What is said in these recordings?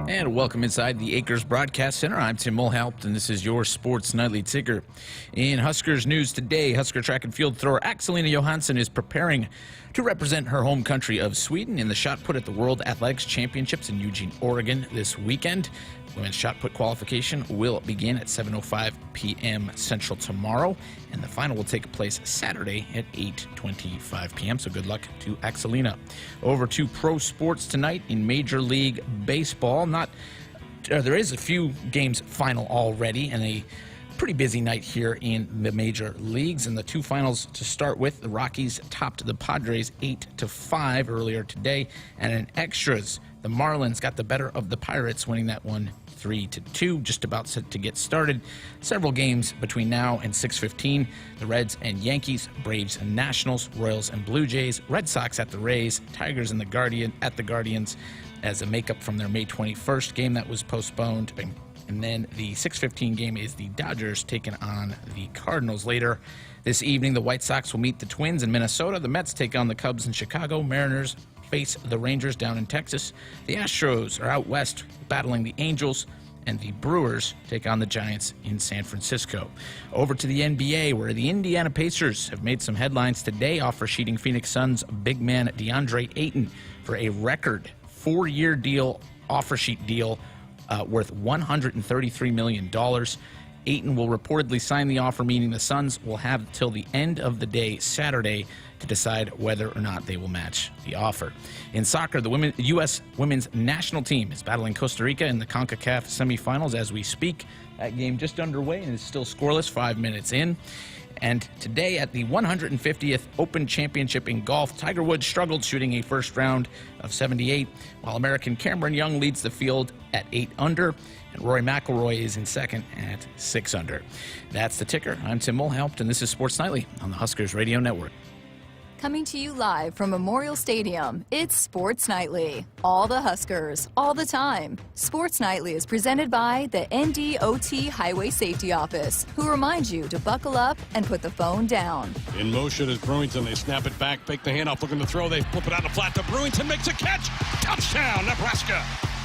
And welcome inside the Acres Broadcast Center. I'm Tim Mulhaupt, and this is your Sports Nightly Ticker. In Huskers news today, Husker track and field thrower Axelina Johansson is preparing to represent her home country of Sweden in the shot put at the World Athletics Championships in Eugene, Oregon this weekend. Women's shot put qualification will begin at 7:05 p.m. Central tomorrow, and the final will take place Saturday at 8:25 p.m. So good luck to Axelina. Over to pro sports tonight in Major League Baseball. There is a few games final already, and a pretty busy night here in the major leagues. And the two finals to start with, the Rockies topped the Padres 8-5 earlier today, and in extras, the Marlins got the better of the Pirates, winning that one 3-2, just about set to get started. Several games between now and 6:15. The Reds and Yankees, Braves and Nationals, Royals and Blue Jays, Red Sox at the Rays, Tigers and the Guardians as a makeup from their May 21st game that was postponed. And then the 6:15 game is the Dodgers taking on the Cardinals. Later this evening, the White Sox will meet the Twins in Minnesota. The Mets take on the Cubs in Chicago. Mariners face the Rangers down in Texas. The Astros are out west battling the Angels, and the Brewers take on the Giants in San Francisco. Over to the NBA, where the Indiana Pacers have made some headlines today, offer sheeting Phoenix Suns big man DeAndre Ayton for a record 4-year deal, offer sheet deal worth $133 million. Ayton will reportedly sign the offer, meaning the Suns will have till the end of the day Saturday to decide whether or not they will match the offer. In soccer, the U.S. women's national team is battling Costa Rica in the CONCACAF semifinals as we speak. That game just underway and is still scoreless 5 minutes in. And today at the 150th Open Championship in golf, Tiger Woods struggled shooting a first round of 78, while American Cameron Young leads the field at 8 under, and Rory McIlroy is in second at 6 under. That's the ticker. I'm Tim Mulhaupt, and this is Sports Nightly on the Huskers Radio Network. Coming to you live from Memorial Stadium, it's Sports Nightly. All the Huskers, all the time. Sports Nightly is presented by the NDOT Highway Safety Office, who reminds you to buckle up and put the phone down. In motion is Brewington. They snap it back, fake the handoff, looking to throw. They flip it out the flat to Brewington, makes a catch. Touchdown, Nebraska.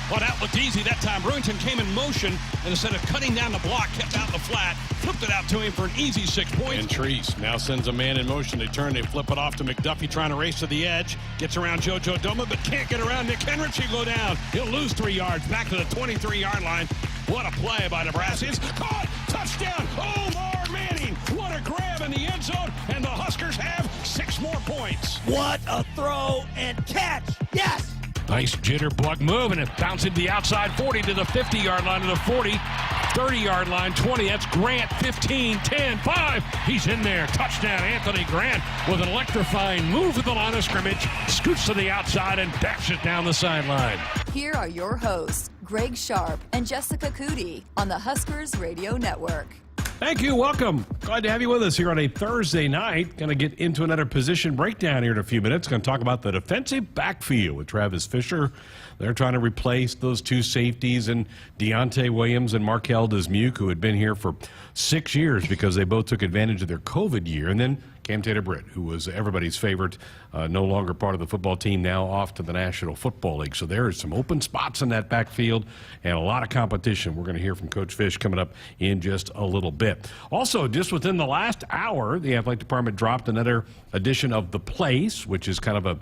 Well, that looked easy that time. Brewington came in motion, and instead of cutting down the block, kept out the flat, flipped it out to him for an easy 6 points. And Treese now sends a man in motion. They turn, they flip it off to McDuffie, trying to race to the edge. Gets around JoJo Doma, but can't get around Nick Henrich. He'll go down. He'll lose 3 yards, back to the 23-yard line. What a play by Nebraska. It's caught. Touchdown. Omar Manning. What a grab in the end zone. And the Huskers have 6 more points. What a throw and catch. Yes. Nice jitter block move, and it bouncing the outside 40 to the 50-yard line, to the 40, 30-yard line, 20. That's Grant, 15, 10, 5. He's in there. Touchdown, Anthony Grant, with an electrifying move at the line of scrimmage, scoots to the outside and dashes down the sideline. Here are your hosts, Greg Sharpe and Jessica Coody on the Huskers Radio Network. Thank you. Welcome. Glad to have you with us here on a Thursday night. Going to get into another position breakdown here in a few minutes. Going to talk about the defensive backfield with Travis Fisher. They're trying to replace those 2 safeties and Deontay Williams and Markel Dismuke, who had been here for 6 years because they both took advantage of their COVID year. And then Cam Tater-Britt, who was everybody's favorite, no longer part of the football team, now off to the National Football League. So there are some open spots in that backfield and a lot of competition. We're going to hear from Coach Fish coming up in just a little bit. Also, just within the last hour, the athletic department dropped another edition of The Place, which is kind of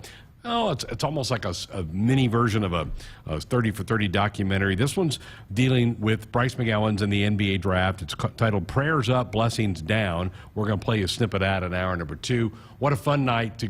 it's almost like a mini version of a 30 for 30 documentary. This one's dealing with Bryce McGowan's in the NBA draft. It's titled Prayers Up, Blessings Down. We're going to play a snippet out in hour number 2. What a fun night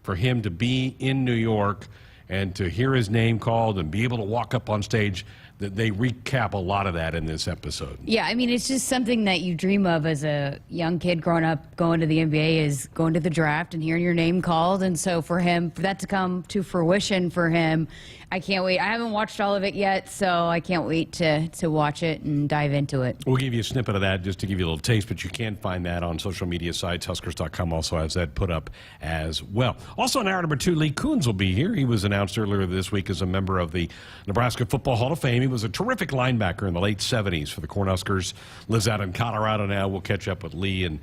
for him to be in New York and to hear his name called and be able to walk up on stage. They recap a lot of that in this episode. Yeah, I mean, it's just something that you dream of as a young kid growing up, going to the NBA, is going to the draft and hearing your name called. And so for that to come to fruition for him, I can't wait. I haven't watched all of it yet, so I can't wait to watch it and dive into it. We'll give you a snippet of that just to give you a little taste, but you can find that on social media sites. Huskers.com also has that put up as well. Also in hour number 2, Lee Coons will be here. He was announced earlier this week as a member of the Nebraska Football Hall of Fame. He He was a terrific linebacker in the late 70s for the Cornhuskers. Lives out in Colorado now. We'll catch up with Lee and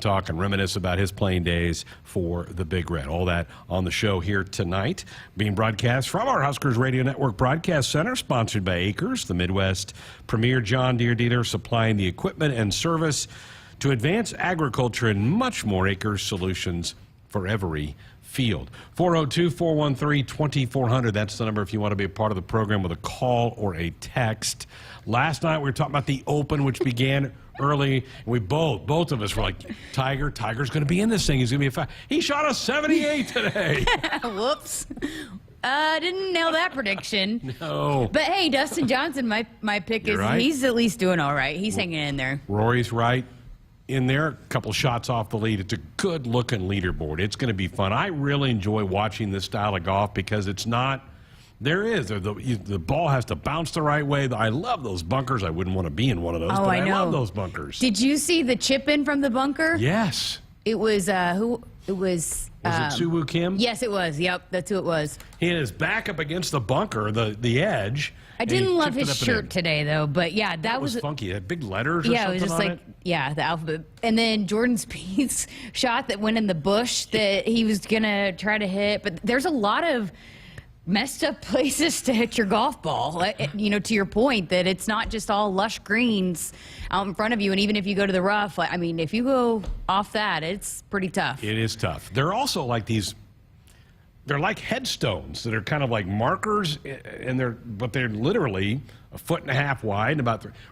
talk and reminisce about his playing days for the Big Red. All that on the show here tonight. Being broadcast from our Huskers Radio Network Broadcast Center, sponsored by Acres, the Midwest premier John Deere dealer, supplying the equipment and service to advance agriculture and much more. Acres solutions for every field. 402-413-2400. That's the number if you want to be a part of the program with a call or a text. Last night we were talking about the Open, which began early. And we both of us were like, Tiger's going to be in this thing. He's going to be He shot a 78 today. Whoops. Didn't nail that prediction. No. But hey, Dustin Johnson, my pick is right. He's at least doing all right. He's hanging in there. Rory's right in there, a couple shots off the lead. It's a good-looking leaderboard. It's going to be fun. I really enjoy watching this style of golf because it's not – the ball has to bounce the right way. I love those bunkers. I wouldn't want to be in one of those, but I love those bunkers. Did you see the chip in from the bunker? Yes. It was who? It was it Suwoo Kim? Yes, it was. Yep, that's who it was. He had his back up against the bunker, the edge. I didn't love his shirt today, though, but yeah, that was funky. It had big letters or something it was just on like, yeah, the alphabet. And then Jordan Spieth's shot that went in the bush that he was going to try to hit. But there's a lot of messed up places to hit your golf ball. To your point that it's not just all lush greens out in front of you. And even if you go to the rough, if you go off that, it's pretty tough. It is tough. They're also like they're like headstones that are kind of like markers, but they're literally a foot and a half wide.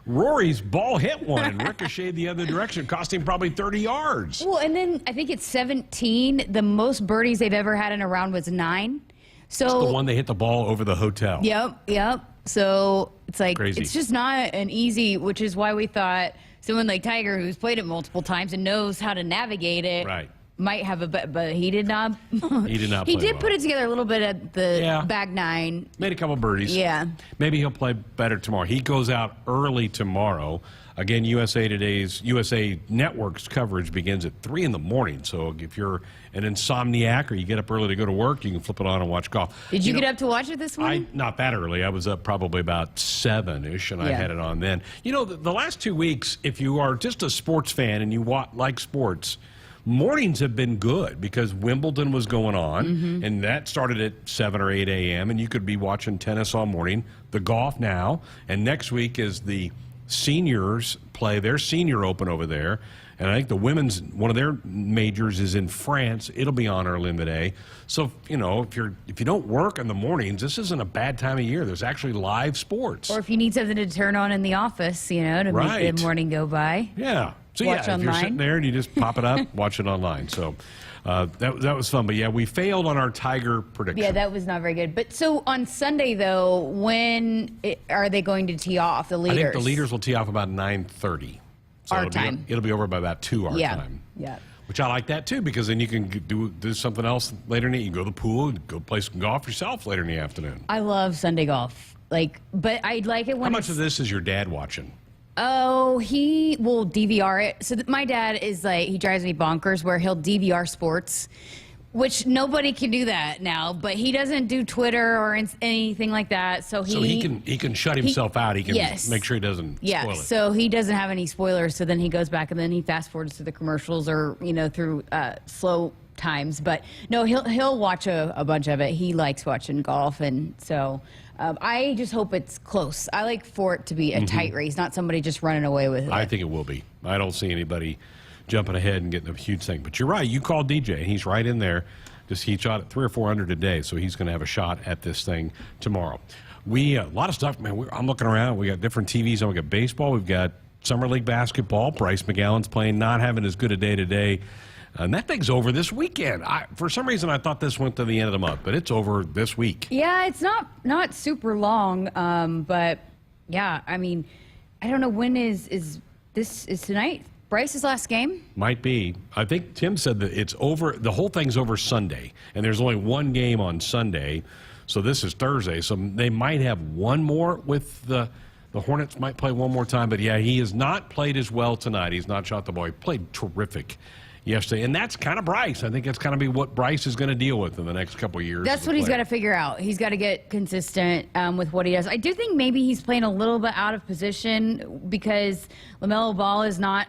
Rory's ball hit one and ricocheted the other direction, cost him probably 30 yards. Well, and then I think it's 17. The most birdies they've ever had in a round was 9. So it's the one they hit the ball over the hotel. Yep. So it's like crazy. It's just not an easy, which is why we thought someone like Tiger, who's played it multiple times and knows how to navigate it, might have but he did not. He did not. He did put it together a little bit at the bag 9. Made a couple birdies. Yeah. Maybe he'll play better tomorrow. He goes out early tomorrow. Again, USA Network's coverage begins at 3 in the morning. So if you're an insomniac or you get up early to go to work, you can flip it on and watch golf. Did you get up to watch it this morning? Not that early. I was up probably about 7-ish, and I had it on then. The last 2 weeks, if you are just a sports fan and you like sports, mornings have been good because Wimbledon was going on, and that started at 7 or 8 a.m., and you could be watching tennis all morning, the golf now, and next week is the seniors play their senior open over there, and I think the women's, one of their majors is in France. It'll be on early in the day. So, if you don't work in the mornings, this isn't a bad time of year. There's actually live sports. Or if you need something to turn on in the office, to make the morning go by. Yeah. So, watch if you're sitting there and you just pop it up, watch it online. So, that was fun. But, yeah, we failed on our Tiger prediction. Yeah, that was not very good. But so on Sunday, though, when are they going to tee off, the leaders? I think the leaders will tee off about 9:30. So our time. It'll be over by about 2 our time. Yeah. Which I like that, too, because then you can do something else later in the evening. You can go to the pool and go play some golf yourself later in the afternoon. I love Sunday golf. But I like it when How much of this is your dad watching? Oh, he will DVR it. So my dad is he drives me bonkers where he'll DVR sports, which nobody can do that now, but he doesn't do Twitter or anything like that. So he can shut himself out. He can make sure he doesn't spoil it. So he doesn't have any spoilers. So then he goes back and then he fast forwards to the commercials or, through slow times. But no, he'll watch a bunch of it. He likes watching golf. And so I just hope it's close. I like for it to be a tight race, not somebody just running away with it. I think it will be. I don't see anybody jumping ahead and getting a huge thing. But you're right. You called DJ, and he's right in there. He shot at 300 or 400 a day, so he's going to have a shot at this thing tomorrow. A lot of stuff, man. I'm looking around. We got different TVs on. We got baseball. We've got Summer League basketball. Bryce McGowan's playing, not having as good a day today. And that thing's over this weekend. For some reason, I thought this went to the end of the month, but it's over this week. Yeah, it's not super long, but yeah, I don't know when is tonight Bryce's last game? Might be. I think Tim said that it's over. The whole thing's over Sunday, and there's only one game on Sunday, so this is Thursday. So they might have one more with the Hornets might play one more time, but yeah, he has not played as well tonight. He's not shot the ball. He played terrific yesterday. And that's kind of Bryce. I think that's kind of be what Bryce is going to deal with in the next couple of years. That's what he's got to figure out. He's got to get consistent with what he does. I do think maybe he's playing a little bit out of position because LaMelo Ball is not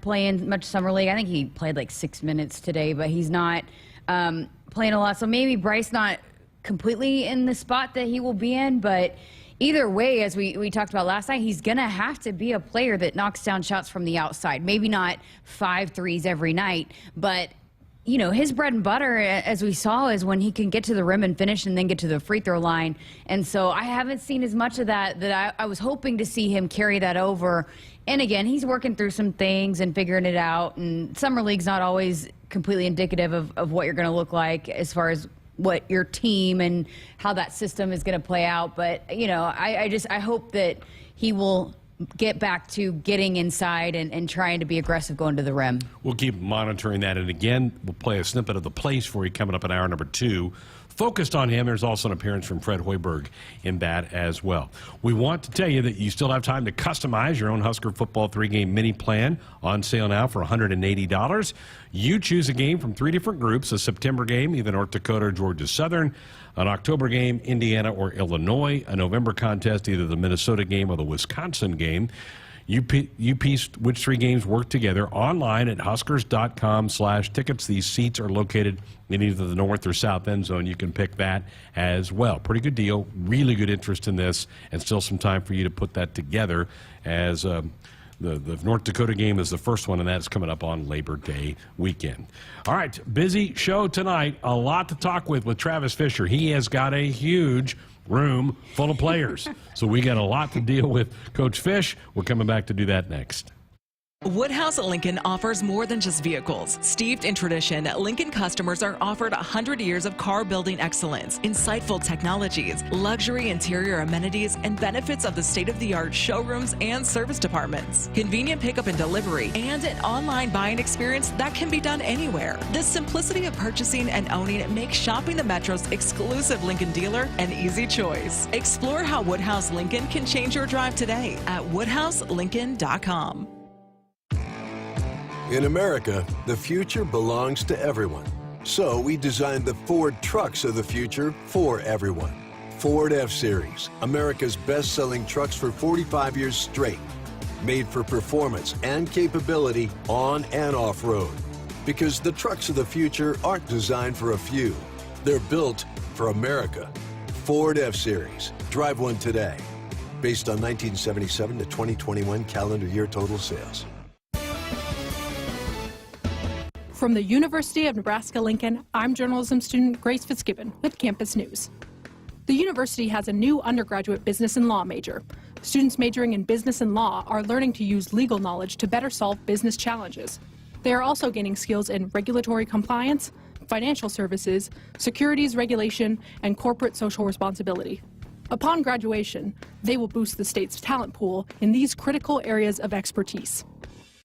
playing much summer league. I think he played like 6 minutes today, but he's not playing a lot. So maybe Bryce not completely in the spot that he will be in, but either way, as we talked about last night, he's going to have to be a player that knocks down shots from the outside. Maybe not 5 threes every night, but you know, his bread and butter, as we saw, is when he can get to the rim and finish and then get to the free throw line. And so I haven't seen as much of that I was hoping to see him carry that over. And again, he's working through some things and figuring it out. And summer league's not always completely indicative of what you're going to look like as far as what your team and how that system is going to play out. But, you know, I hope that he will get back to getting inside and trying to be aggressive going to the rim. We'll keep monitoring that. And again, we'll play a snippet of the place for you coming up in hour number 2. Focused on him, there's also an appearance from Fred Hoiberg in that as well. We want to tell you that you still have time to customize your own Husker football 3-game mini plan, on sale now for $180. You choose a game from 3 different groups: a September game, either North Dakota or Georgia Southern; an October game, Indiana or Illinois; a November contest, either the Minnesota game or the Wisconsin game. You piece which 3 games work together online at Huskers.com/tickets. These seats are located in either the north or south end zone. You can pick that as well. Pretty good deal. Really good interest in this, and still some time for you to put that together, as the North Dakota game is the first one, and that's coming up on Labor Day weekend. All right, busy show tonight. A lot to talk with Travis Fisher. He has got a huge room full of players. So we got a lot to deal with. Coach Fish, we're coming back to do that next. Woodhouse Lincoln offers more than just vehicles. Steeped in tradition, Lincoln customers are offered 100 years of car building excellence, insightful technologies, luxury interior amenities, and benefits of the state-of-the-art showrooms and service departments. Convenient pickup and delivery, and an online buying experience that can be done anywhere. The simplicity of purchasing and owning makes shopping the Metro's exclusive Lincoln dealer an easy choice. Explore how Woodhouse Lincoln can change your drive today at woodhouselincoln.com. In America, the future belongs to everyone. So we designed the Ford trucks of the future for everyone. Ford F-Series, America's best-selling trucks for 45 years straight. Made for performance and capability on and off-road. Because the trucks of the future aren't designed for a few. They're built for America. Ford F-Series. Drive one today. Based on 1977 to 2021 calendar year total sales. From the University of Nebraska-Lincoln, I'm journalism student Grace Fitzgibbon with Campus News. The university has a new undergraduate business and law major. Students majoring in business and law are learning to use legal knowledge to better solve business challenges. They are also gaining skills in regulatory compliance, financial services, securities regulation, and corporate social responsibility. Upon graduation, they will boost the state's talent pool in these critical areas of expertise.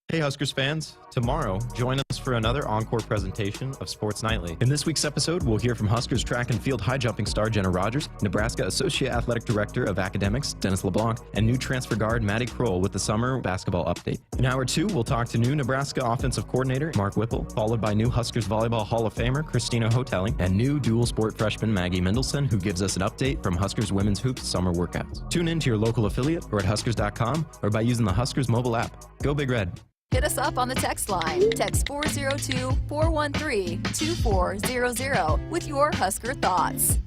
Hey Huskers fans, tomorrow join us for another encore presentation of Sports Nightly. In this week's episode, we'll hear from Huskers track and field high jumping star Jenna Rogers, Nebraska Associate Athletic Director of Academics Dennis LeBlanc, and new transfer guard Maddie Kroll with the summer basketball update. In hour 2, we'll talk to new Nebraska Offensive Coordinator Mark Whipple, followed by new Huskers Volleyball Hall of Famer Christina Hotelling, and new dual sport freshman Maggie Mendelson, who gives us an update from Huskers Women's Hoops summer workouts. Tune in to your local affiliate or at Huskers.com or by using the Huskers mobile app. Go Big Red! Hit us up on the text line. Text 402-413-2400 with your Husker thoughts.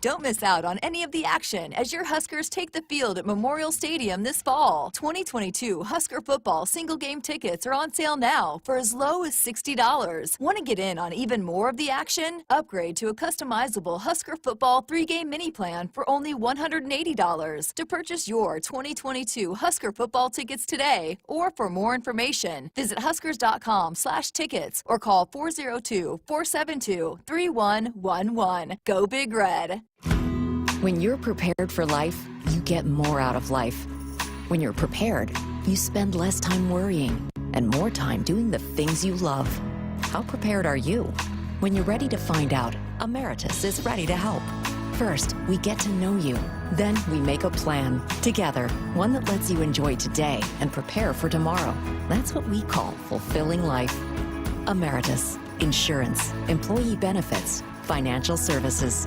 Don't miss out on any of the action as your Huskers take the field at Memorial Stadium this fall. 2022 Husker football single-game tickets are on sale now for as low as $60. Want to get in on even more of the action? Upgrade to a customizable Husker football 3-game mini plan for only $180. To purchase your 2022 Husker football tickets today, or for more information, visit Huskers.com/tickets or call 402-472-3111. Go Big Red! When you're prepared for life, you get more out of life. When you're prepared, you spend less time worrying and more time doing the things you love. How prepared are you? When you're ready to find out, Emeritus is ready to help. First, we get to know you. Then we make a plan together, one that lets you enjoy today and prepare for tomorrow. That's what we call fulfilling life. Emeritus, insurance, employee benefits, financial services.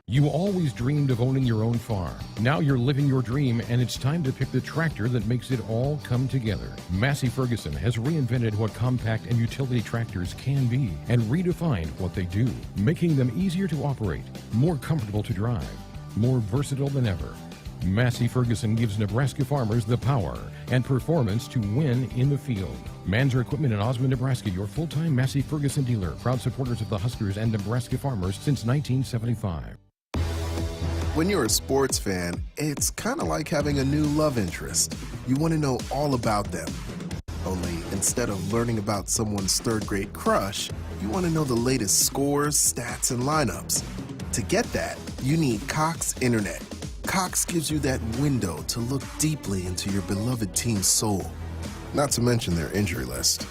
You always dreamed of owning your own farm. Now you're living your dream, and it's time to pick the tractor that makes it all come together. Massey Ferguson has reinvented what compact and utility tractors can be and redefined what they do, making them easier to operate, more comfortable to drive, more versatile than ever. Massey Ferguson gives Nebraska farmers the power and performance to win in the field. Manzer Equipment in Osmond, Nebraska, your full-time Massey Ferguson dealer, proud supporters of the Huskers and Nebraska farmers since 1975. When you're a sports fan, it's kind of like having a new love interest. You want to know all about them. Only instead of learning about someone's third-grade crush, you want to know the latest scores, stats, and lineups. To get that, you need Cox Internet. Cox gives you that window to look deeply into your beloved team's soul, not to mention their injury list.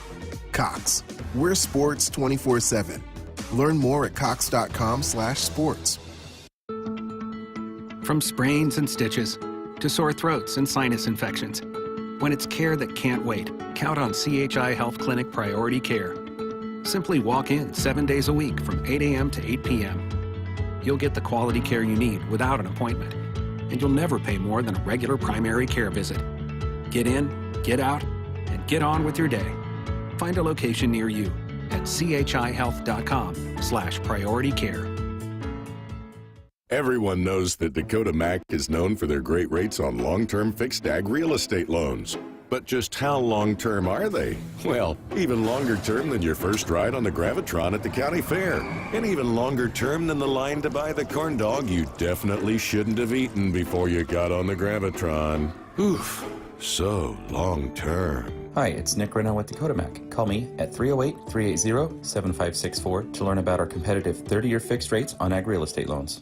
Cox, we're sports 24/7. Learn more at cox.com/sports. From sprains and stitches to sore throats and sinus infections. When it's care that can't wait, count on CHI Health Clinic Priority Care. Simply walk in 7 days a week from 8 a.m. to 8 p.m. You'll get the quality care you need without an appointment, and you'll never pay more than a regular primary care visit. Get in, get out, and get on with your day. Find a location near you at chihealth.com/priority care. Everyone knows that Dakota Mac is known for their great rates on long-term fixed ag real estate loans. But just how long-term are they? Well, even longer term than your first ride on the Gravitron at the county fair. And even longer term than the line to buy the corn dog you definitely shouldn't have eaten before you got on the Gravitron. Oof, so long-term. Hi, it's Nick Renault with Dakota Mac. Call me at 308-380-7564 to learn about our competitive 30-year fixed rates on ag real estate loans.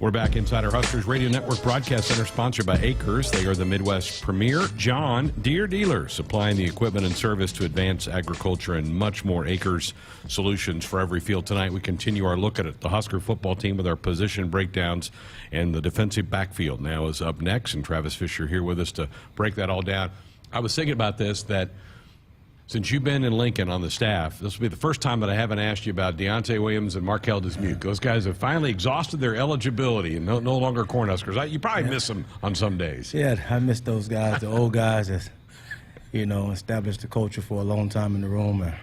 We're back inside our Huskers Radio Network Broadcast Center, sponsored by Acres. They are the Midwest's premier John Deere dealer, supplying the equipment and service to advance agriculture and much more. Acres solutions for every field. Tonight we continue our look at the Husker football team with our position breakdowns, and the defensive backfield now is up next, and Travis Fisher here with us to break that all down. I was thinking about this, that since you've been in Lincoln on the staff, this will be the first time that I haven't asked you about Deontay Williams and Markel Dismuke. Those guys have finally exhausted their eligibility and no longer Cornhuskers. You probably miss them on some days. Yeah, I miss those guys, the old guys that, established the culture for a long time in the room and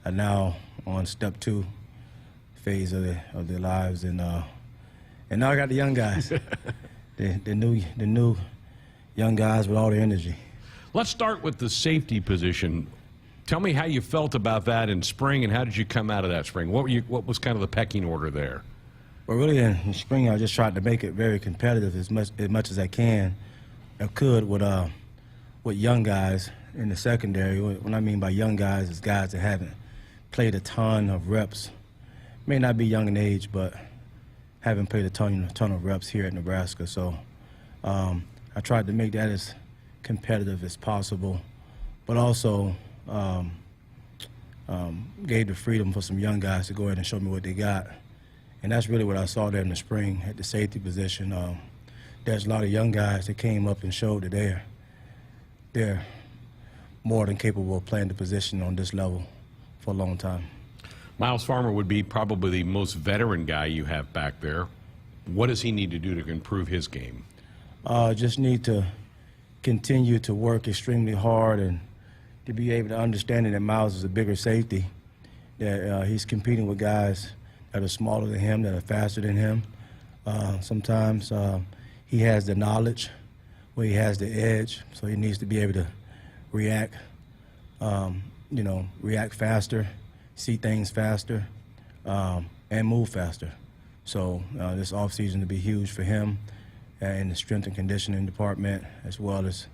are now on step 2 phase of their lives. And now I got the young guys, the new young guys with all the energy. Let's start with the safety position. Tell me how you felt about that in spring, and how did you come out of that spring? What was kind of the pecking order there? Well, really, in spring, I just tried to make it very competitive as much as I could with young guys in the secondary. What I mean by young guys is guys that haven't played a ton of reps. May not be young in age, but haven't played a ton of reps here at Nebraska. So I tried to make that as competitive as possible, but also gave the freedom for some young guys to go ahead and show me what they got. And that's really what I saw there in the spring at the safety position. There's a lot of young guys that came up and showed that they're more than capable of playing the position on this level for a long time. Miles Farmer would be probably the most veteran guy you have back there. What does he need to do to improve his game? Just need to continue to work extremely hard and to be able to understand that Miles is a bigger safety, that he's competing with guys that are smaller than him, that are faster than him. Sometimes he has the knowledge where he has the edge, so he needs to be able to react faster, see things faster, and move faster. So this offseason to be huge for him in the strength and conditioning department, as well as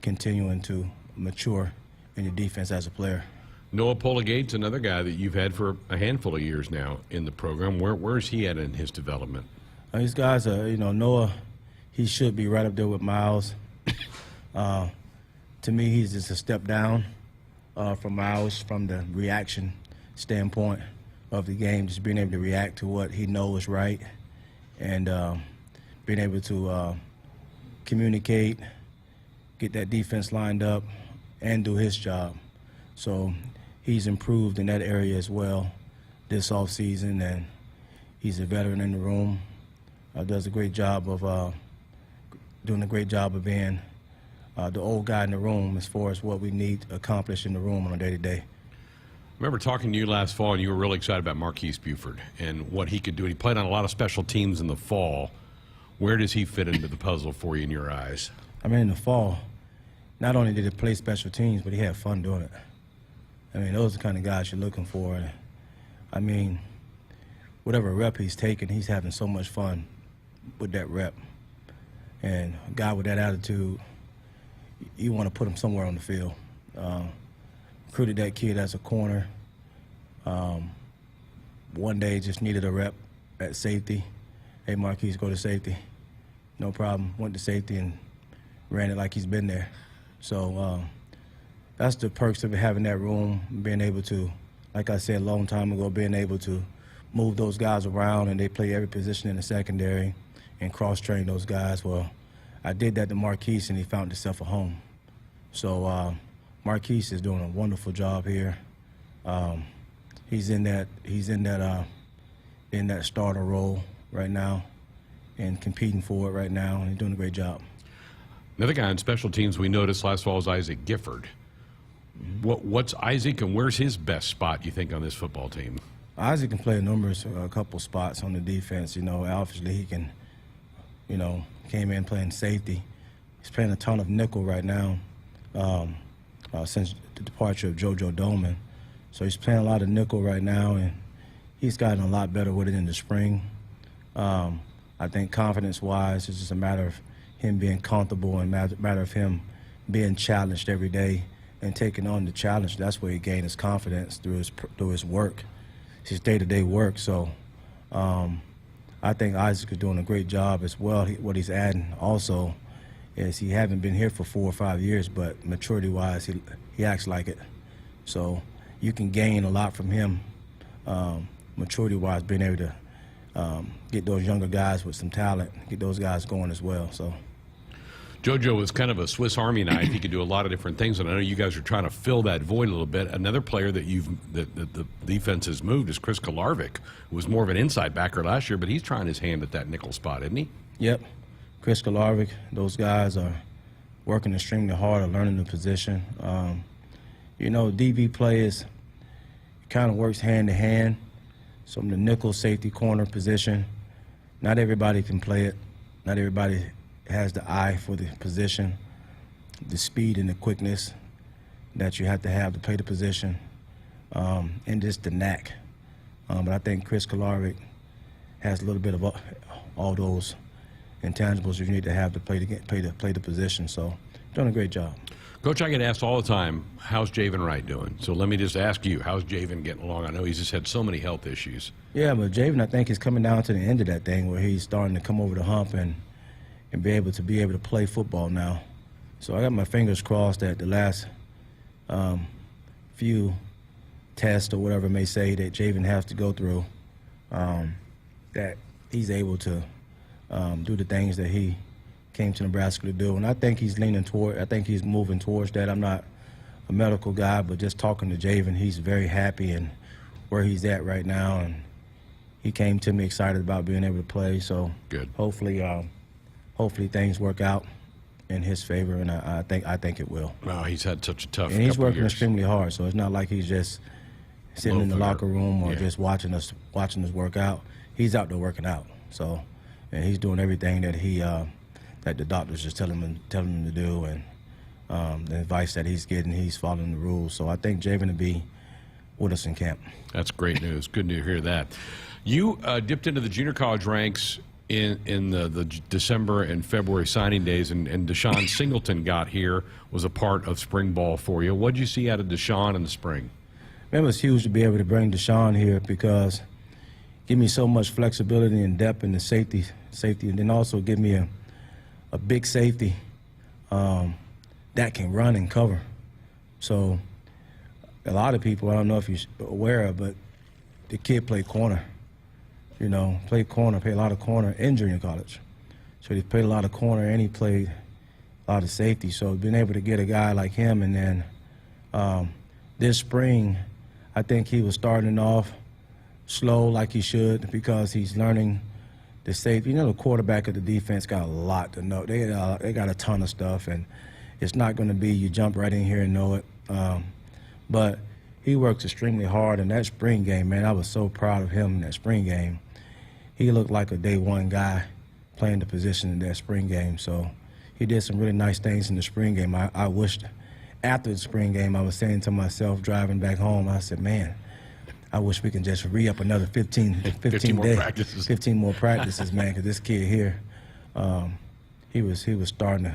continuing to mature in the defense as a player. Noah Polegate's another guy that you've had for a handful of years now in the program. Where's he at in his development? These guys are, Noah, he should be right up there with Miles. To me, he's just a step down from Miles, from the reaction standpoint of the game, just being able to react to what he knows is right, and being able to communicate, get that defense lined up, and do his job. So he's improved in that area as well this offseason, and he's a veteran in the room. Does a great job of doing a great job of being the old guy in the room as far as what we need to accomplish in the room on a day-to-day. I remember talking to you last fall, and you were really excited about Marquise Buford and what he could do. He played on a lot of special teams in the fall. Where does he fit into the puzzle for you in your eyes? I mean, in the fall, not only did he play special teams, but he had fun doing it. I mean, those are the kind of guys you're looking for. And, I mean, whatever rep he's taking, he's having so much fun with that rep. And a guy with that attitude, you want to put him somewhere on the field. Recruited that kid as a corner. One day just needed a rep at safety. Hey, Marquise, go to safety. No problem. Went to safety and ran it like he's been there. So that's the perks of having that room, being able to, like I said a long time ago, being able to move those guys around, and they play every position in the secondary and cross-train those guys. Well, I did that to Marquise, and he found himself a home. So Marquise is doing a wonderful job here. He's in that starter role right now and competing for it right now, and he's doing a great job. Another guy on special teams we noticed last fall was Isaac Gifford. What's Isaac, and where's his best spot, you think, on this football team? Isaac can play a couple spots on the defense. You know, obviously he can, you know, came in playing safety. He's playing a ton of nickel right now since the departure of JoJo Doman. So he's playing a lot of nickel right now, and he's gotten a lot better with it in the spring. I think confidence-wise, it's just a matter of him being comfortable and matter of him being challenged every day and taking on the challenge. That's where he gained his confidence through his work, his day-to-day work. So I think Isaac is doing a great job as well. What he's adding also is he hasn't been here for 4 or 5 years, but maturity-wise, he acts like it. So you can gain a lot from him, maturity-wise, being able to get those younger guys with some talent, get those guys going as well. So JoJo was kind of a Swiss Army knife. He could do a lot of different things, and I know you guys are trying to fill that void a little bit. Another player that the defense has moved is Chris Kolarvik, who was more of an inside backer last year, but he's trying his hand at that nickel spot, isn't he? Yep. Chris Kolarvik, those guys are working extremely hard at learning the position. You know, DB play kind of works hand to hand. So in the nickel safety corner position, not everybody can play it. Not everybody has the eye for the position, the speed and the quickness that you have to play the position, and just the knack. But I think Chris Kolarvik has a little bit of all those intangibles you need to have to play the position. So doing a great job. Coach, I get asked all the time, how's Javen Wright doing? So let me just ask you, how's Javen getting along? I know he's just had so many health issues. Yeah, but Javen, I think, is coming down to the end of that thing where he's starting to come over the hump and be able to play football now. So I got my fingers crossed that the last few tests or whatever it may say that Javen has to go through, that he's able to do the things that he came to Nebraska to do. And I think he's moving towards that. I'm not a medical guy, but just talking to Javen, he's very happy and where he's at right now. And he came to me excited about being able to play. So good. Hopefully things work out in his favor, and I think it will. Wow, he's had such a tough and he's working years. extremely hard, so it's not like he's just sitting in the locker room or just watching us work out. He's out there working out. So, and he's doing everything that that the doctors just telling him to do, and the advice that he's getting, he's following the rules. So I think Javen will be with us in camp. That's great news. Good to hear that. You dipped into the junior college ranks in the December and February signing days, and Deshaun Singleton got here, was a part of spring ball for you. What did you see out of Deshaun in the spring? Man, it was huge to be able to bring Deshaun here because give me so much flexibility and depth in the safety, and then also give me a big safety that can run and cover. So a lot of people, I don't know if you're aware of, but the kid played corner. Played corner, played a lot of corner in junior college. So he played a lot of corner and he played a lot of safety. So being able to get a guy like him, and then this spring, I think he was starting off slow like he should because he's learning the safety. The quarterback of the defense got a lot to know. They got a ton of stuff, and it's not going to be you jump right in here and know it. But he works extremely hard in that spring game, man. I was so proud of him in that spring game. He looked like a day one guy playing the position in that spring game. So he did some really nice things in the spring game. I wished after the spring game, I was saying to myself driving back home, I said, man, I wish we can just re-up another 15 more days, practices. 15 more practices, man, because this kid here, he was starting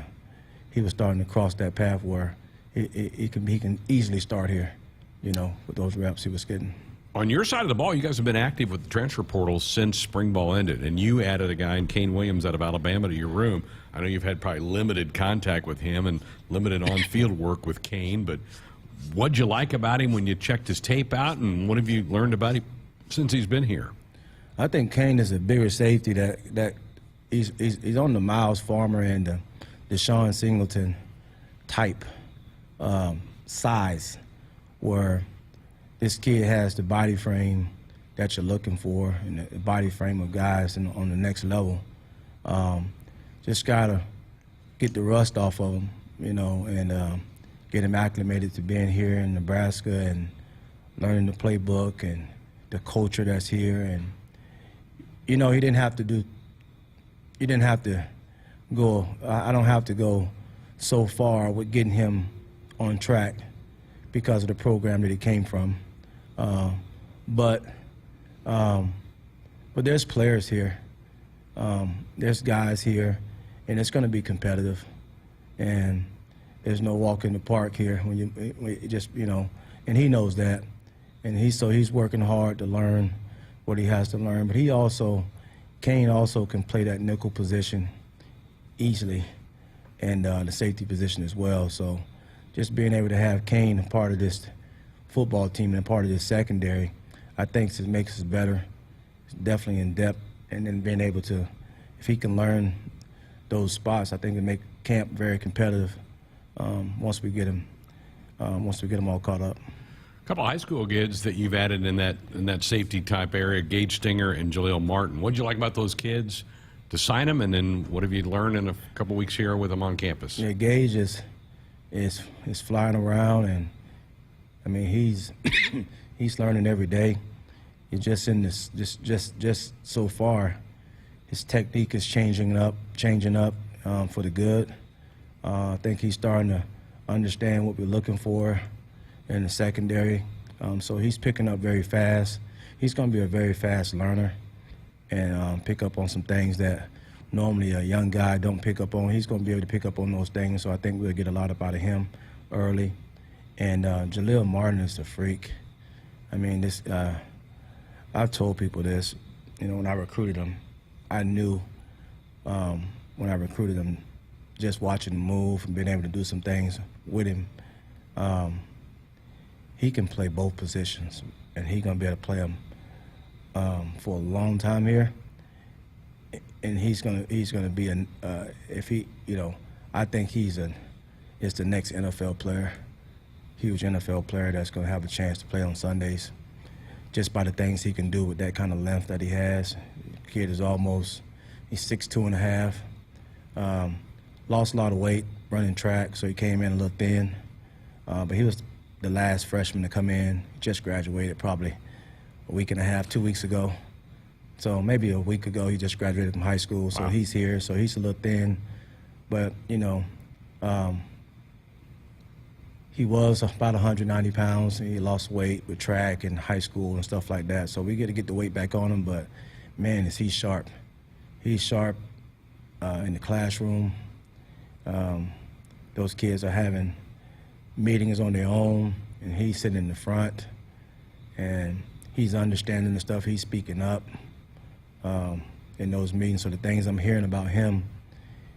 to cross that path where he can easily start here, with those reps he was getting. On your side of the ball, you guys have been active with the transfer portal since spring ball ended, and you added a guy in Kane Williams out of Alabama to your room. I know you've had probably limited contact with him and limited on-field work with Kane, but what'd you like about him when you checked his tape out, and what have you learned about him since he's been here? I think Kane is a bigger safety that he's on the Miles Farmer and the Sean Singleton type size, where this kid has the body frame that you're looking for and the body frame of guys on the next level. Just got to get the rust off of him, and get him acclimated to being here in Nebraska and learning the playbook and the culture that's here. And, he didn't have to go, I don't have to go so far with getting him on track because of the program that he came from. But there's players here. There's guys here, and it's going to be competitive. And there's no walk in the park here when you just, and he knows that. And he's working hard to learn what he has to learn. But Kane also can play that nickel position easily, and the safety position as well. So just being able to have Kane a part of this football team and a part of this secondary, I think it makes us better. It's definitely in depth, and then being able to, if he can learn those spots, I think it make camp very competitive once we get him all caught up. A couple of high school kids that you've added in that safety type area, Gage Stinger and Jaleel Martin. What did you like about those kids to sign them, and then what have you learned in a couple of weeks here with them on campus? Yeah, Gage is flying around, and I mean he's he's learning every day. He's just in this just so far, his technique is changing up for the good. I think he's starting to understand what we're looking for in the secondary. So he's picking up very fast. He's going to be a very fast learner and pick up on some things that normally a young guy don't pick up on. He's going to be able to pick up on those things, so I think we'll get a lot out of him early. And Jaleel Martin is a freak. I mean, I've told people this, when I recruited him, I knew when I recruited him, just watching him move and being able to do some things with him, he can play both positions, and he's going to be able to play them for a long time here. And he's going to be I think he's the next NFL player, huge NFL player that's going to have a chance to play on Sundays, just by the things he can do with that kind of length that he has. The kid is he's 6'2½". Lost a lot of weight running track, so he came in a little thin. But he was the last freshman to come in. He just graduated probably a week and a half, 2 weeks ago. So maybe a week ago he just graduated from high school. So He's here, so he's a little thin. But, he was about 190 pounds. He lost weight with track in high school and stuff like that. So we got to get the weight back on him. But, man, is he sharp. He's sharp in the classroom. Those kids are having meetings on their own, and he's sitting in the front, and he's understanding the stuff. He's speaking up in those meetings. So the things I'm hearing about him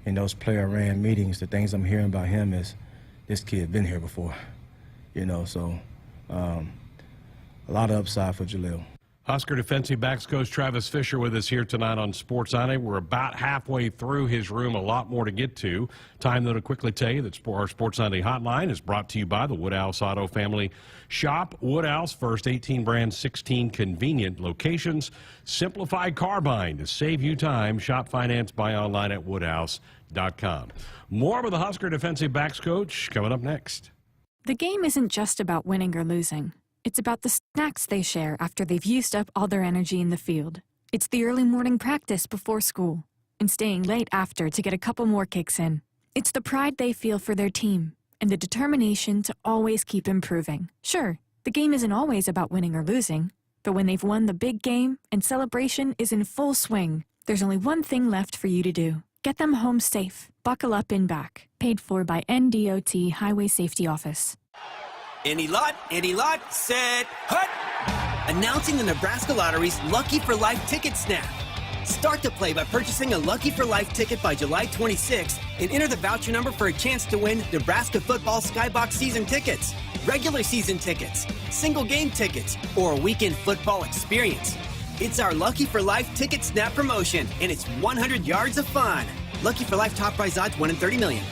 in those player-ran meetings, the things I'm hearing about him is this kid been here before, So A lot of upside for Jaleel. Husker defensive backs coach Travis Fisher with us here tonight on Sports Night. We're about halfway through his room, a lot more to get to. Time, though, to quickly tell you that our Sports Night hotline is brought to you by the Woodhouse Auto Family. Shop Woodhouse, first 18 brands, 16 convenient locations. Simplified car buying to save you time. Shop, finance, buy online at woodhouse.com. More with the Husker defensive backs coach coming up next. The game isn't just about winning or losing. It's about the snacks they share after they've used up all their energy in the field. It's the early morning practice before school and staying late after to get a couple more kicks in. It's the pride they feel for their team and the determination to always keep improving. Sure, the game isn't always about winning or losing, but when they've won the big game and celebration is in full swing, there's only one thing left for you to do. Get them home safe. Buckle up in back. Paid for by NDOT Highway Safety Office. Any lot, set, hut! Announcing the Nebraska Lottery's Lucky for Life ticket snap. Start to play by purchasing a Lucky for Life ticket by July 26th and enter the voucher number for a chance to win Nebraska football Skybox season tickets, regular season tickets, single game tickets, or a weekend football experience. It's our Lucky for Life ticket snap promotion, and it's 100 yards of fun. Lucky for Life top prize odds 1 in 30 million.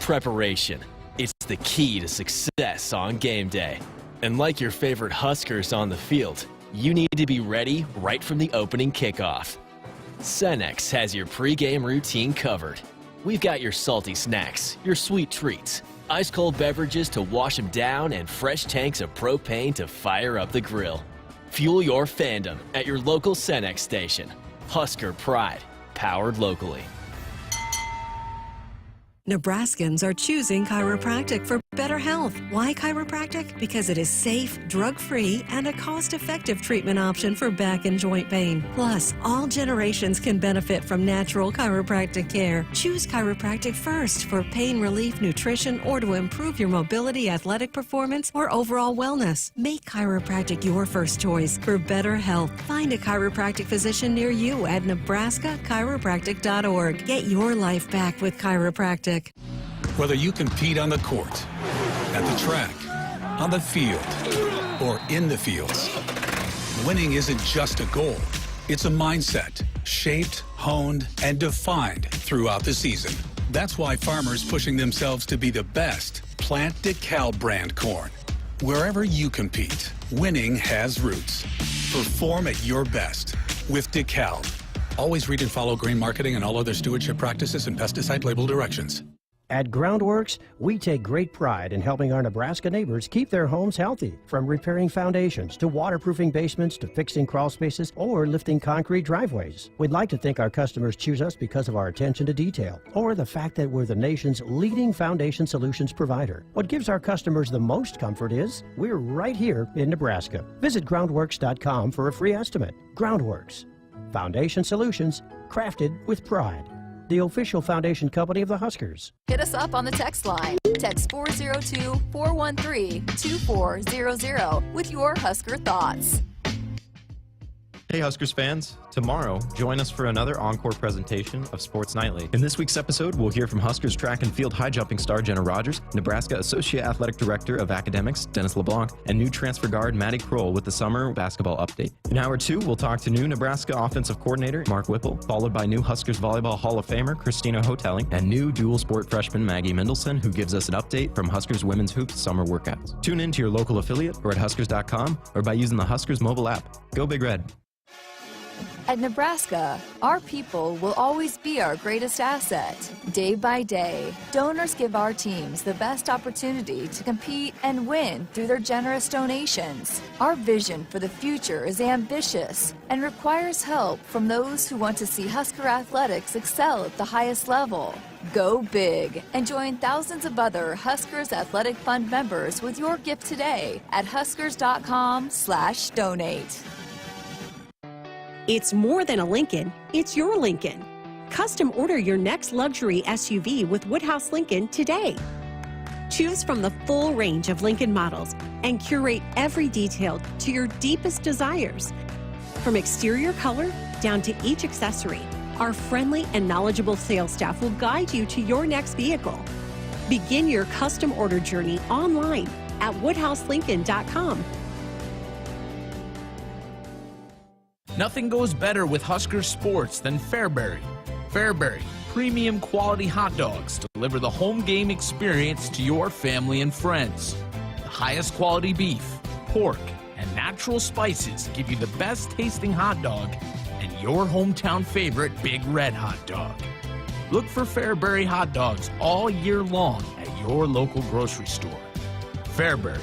Preparation. It's the key to success on game day. And like your favorite Huskers on the field, you need to be ready right from the opening kickoff. Cenex has your pregame routine covered. We've got your salty snacks, your sweet treats, ice-cold beverages to wash them down, and fresh tanks of propane to fire up the grill. Fuel your fandom at your local Cenex station. Husker Pride, powered locally. Nebraskans are choosing chiropractic for better health. Why chiropractic? Because it is safe, drug-free, and a cost-effective treatment option for back and joint pain. Plus, all generations can benefit from natural chiropractic care. Choose chiropractic first for pain relief, nutrition, or to improve your mobility, athletic performance, or overall wellness. Make chiropractic your first choice for better health. Find a chiropractic physician near you at nebraska-chiropractic.org. Get your life back with chiropractic. Whether you compete on the court, at the track, on the field, or in the fields, winning isn't just a goal. It's a mindset, shaped, honed, and defined throughout the season. That's why farmers pushing themselves to be the best plant DeKalb brand corn. Wherever you compete, winning has roots. Perform at your best with DeKalb. Always read and follow grain marketing and all other stewardship practices and pesticide label directions. At Groundworks, we take great pride in helping our Nebraska neighbors keep their homes healthy. From repairing foundations to waterproofing basements to fixing crawl spaces or lifting concrete driveways. We'd like to think our customers choose us because of our attention to detail or the fact that we're the nation's leading foundation solutions provider. What gives our customers the most comfort is we're right here in Nebraska. Visit groundworks.com for a free estimate. Groundworks. Foundation solutions crafted with pride. The official foundation company of the Huskers. Hit us up on the text line. Text 402-413-2400 with your Husker thoughts. Hey Huskers fans, tomorrow join us for another encore presentation of Sports Nightly. In this week's episode, we'll hear from Huskers track and field high jumping star Jenna Rogers, Nebraska Associate Athletic Director of Academics Dennis LeBlanc, and new transfer guard Maddie Kroll with the summer basketball update. In hour 2, we'll talk to new Nebraska offensive coordinator Mark Whipple, followed by new Huskers volleyball Hall of Famer Christina Hotelling, and new dual sport freshman Maggie Mendelson, who gives us an update from Huskers women's hoops summer workouts. Tune in to your local affiliate or at Huskers.com or by using the Huskers mobile app. Go Big Red. At Nebraska, our people will always be our greatest asset. Day by day, donors give our teams the best opportunity to compete and win through their generous donations. Our vision for the future is ambitious and requires help from those who want to see Husker athletics excel at the highest level. Go big and join thousands of other Huskers Athletic Fund members with your gift today at huskers.com/donate. It's more than a Lincoln, it's your Lincoln. Custom order your next luxury SUV with Woodhouse Lincoln today. Choose from the full range of Lincoln models and curate every detail to your deepest desires. From exterior color down to each accessory, our friendly and knowledgeable sales staff will guide you to your next vehicle. Begin your custom order journey online at woodhouselincoln.com. Nothing goes better with Huskers sports than Fairbury. Fairbury, premium quality hot dogs deliver the home game experience to your family and friends. The highest quality beef, pork, and natural spices give you the best tasting hot dog and your hometown favorite Big Red hot dog. Look for Fairbury hot dogs all year long at your local grocery store. Fairbury,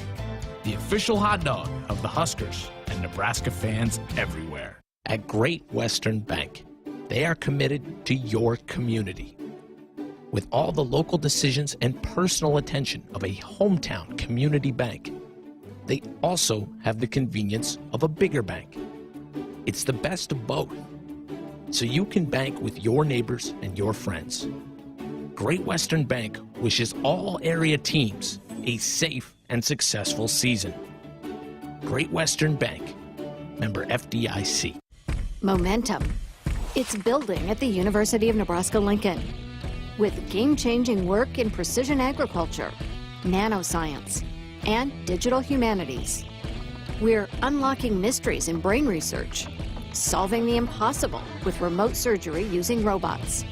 the official hot dog of the Huskers and Nebraska fans everywhere. At Great Western Bank, they are committed to your community. With all the local decisions and personal attention of a hometown community bank, they also have the convenience of a bigger bank. It's the best of both, so you can bank with your neighbors and your friends. Great Western Bank wishes all area teams a safe and successful season. Great Western Bank, member FDIC. Momentum. It's building at the University of Nebraska-Lincoln with game-changing work in precision agriculture, nanoscience, and digital humanities. We're unlocking mysteries in brain research, solving the impossible with remote surgery using robots,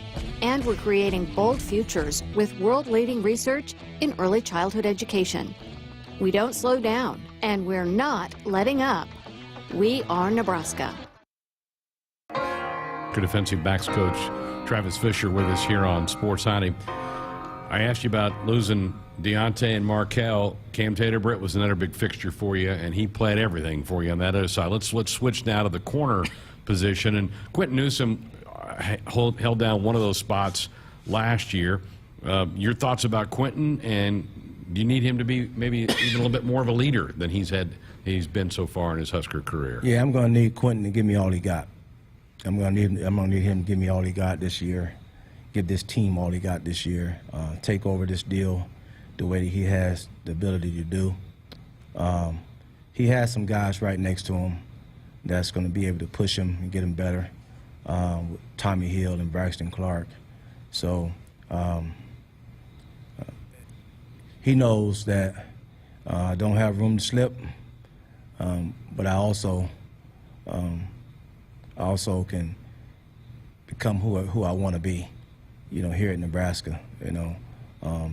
and we're creating bold futures with world-leading research in early childhood education. We don't slow down, and we're not letting up. We are Nebraska. Defensive backs coach Travis Fisher with us here on Sports Honey. I asked you about losing Deontay and Markel. Cam Tater-Britt was another big fixture for you, and he played everything for you on that other side. Let's switch now to the corner position. And Quentin Newsome held down one of those spots last year. Your thoughts about Quentin, and do you need him to be maybe even a little bit more of a leader than he's been so far in his Husker career? Yeah, I'm going to need Quentin to give me all he got. I'm gonna need him to give me all he got this year, give this team all he got this year, take over this deal the way that he has the ability to do. He has some guys right next to him that's going to be able to push him and get him better, with Tommy Hill and Braxton Clark. So he knows that I don't have room to slip, but I also can become who I want to be, here at Nebraska,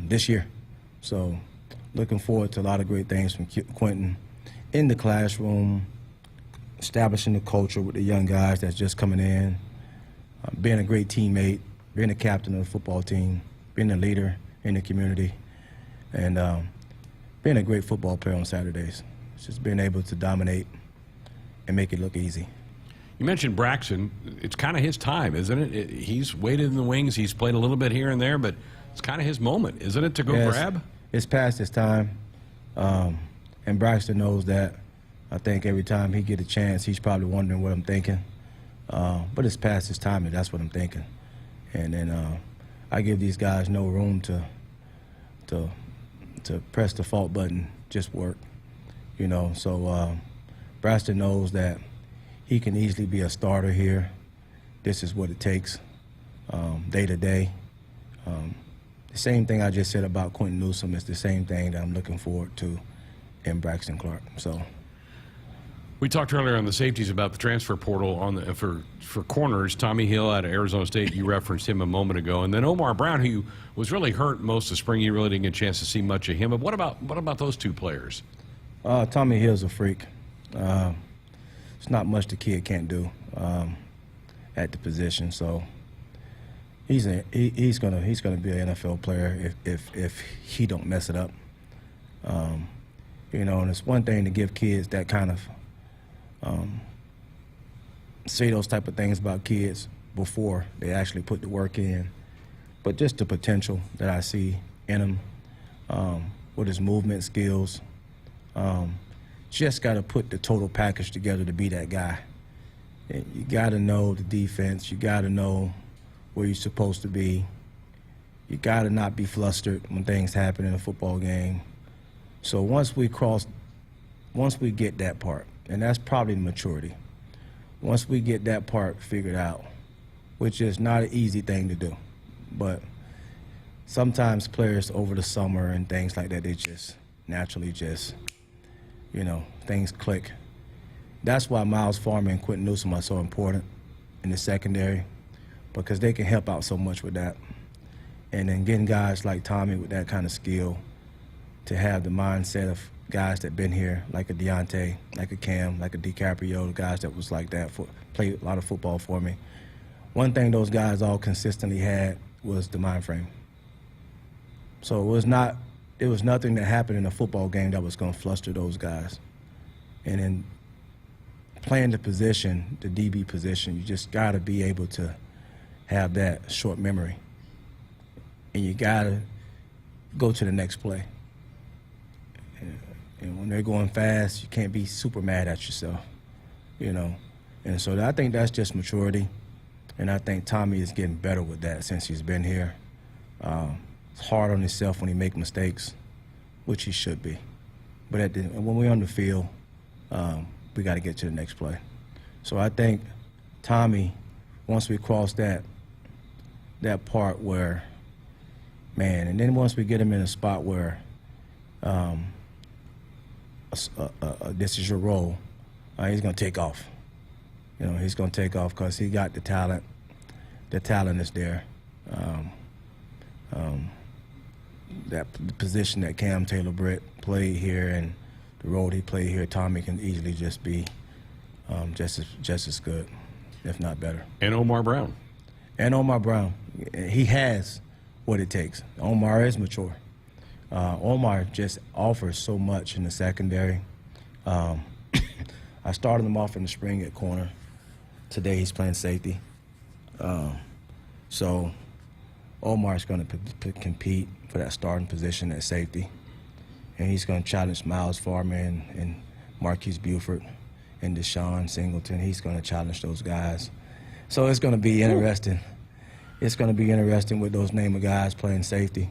this year. So looking forward to a lot of great things from Quentin in the classroom, establishing the culture with the young guys that's just coming in, being a great teammate, being a captain of the football team, being a leader in the community, and being a great football player on Saturdays. It's just being able to dominate and make it look easy. You mentioned Braxton. It's kind of his time, isn't it? He's waited in the wings. He's played a little bit here and there, but it's kind of his moment, isn't it, to go grab? It's past his time, and Braxton knows that. I think every time he get a chance, he's probably wondering what I'm thinking. But it's past his time, and that's what I'm thinking. And then I give these guys no room to press the fault button, just work. So Braxton knows that he can easily be a starter here. This is what it takes, day to day. The same thing I just said about Quentin Newsome is the same thing that I'm looking forward to in Braxton Clark. So we talked earlier on the safeties about the transfer portal for corners. Tommy Hill out of Arizona State, you referenced him a moment ago, and then Omar Brown, who was really hurt most of spring. You really didn't get a chance to see much of him. But what about those two players? Tommy Hill's a freak. It's not much the kid can't do at the position. So he's gonna be an NFL player if he don't mess it up. And it's one thing to give kids that kind of say those type of things about kids before they actually put the work in, but just the potential that I see in him with his movement skills. Just got to put the total package together to be that guy. And you got to know the defense. You got to know where you're supposed to be. You got to not be flustered when things happen in a football game. So once we get that part, and that's probably the maturity, once we get that part figured out, which is not an easy thing to do, but sometimes players over the summer and things like that, they just naturally just, you know, things click. That's why Miles Farmer and Quentin Newsom are so important in the secondary, because they can help out so much with that. And then getting guys like Tommy with that kind of skill to have the mindset of guys that been here, like a Deontay, like a Cam, like a DiCaprio, the guys that was like that, played a lot of football for me. One thing those guys all consistently had was the mind frame. So it was nothing that happened in a football game that was going to fluster those guys. And in playing the position, the DB position, you just got to be able to have that short memory. And you got to go to the next play. And when they're going fast, you can't be super mad at yourself, you know. And so I think that's just maturity. And I think Tommy is getting better with that since he's been here. It's hard on himself when he makes mistakes, which he should be. But when we're on the field, we got to get to the next play. So I think Tommy, once we cross that part where, man, and then once we get him in a spot where this is your role, he's going to take off. You know, he's going to take off because he got the talent. The talent is there. That position that Cam Taylor-Britt played here and the role he played here, Tommy can easily just be just as good, if not better. And Omar Brown. And Omar Brown. He has what it takes. Omar is mature. Omar just offers so much in the secondary. I started him off in the spring at corner. Today he's playing safety. So Omar's going to compete for that starting position at safety. And he's going to challenge Miles Farmer and Marquise Buford and Deshaun Singleton. He's going to challenge those guys. So it's going to be interesting. It's going to be interesting with those name of guys playing safety.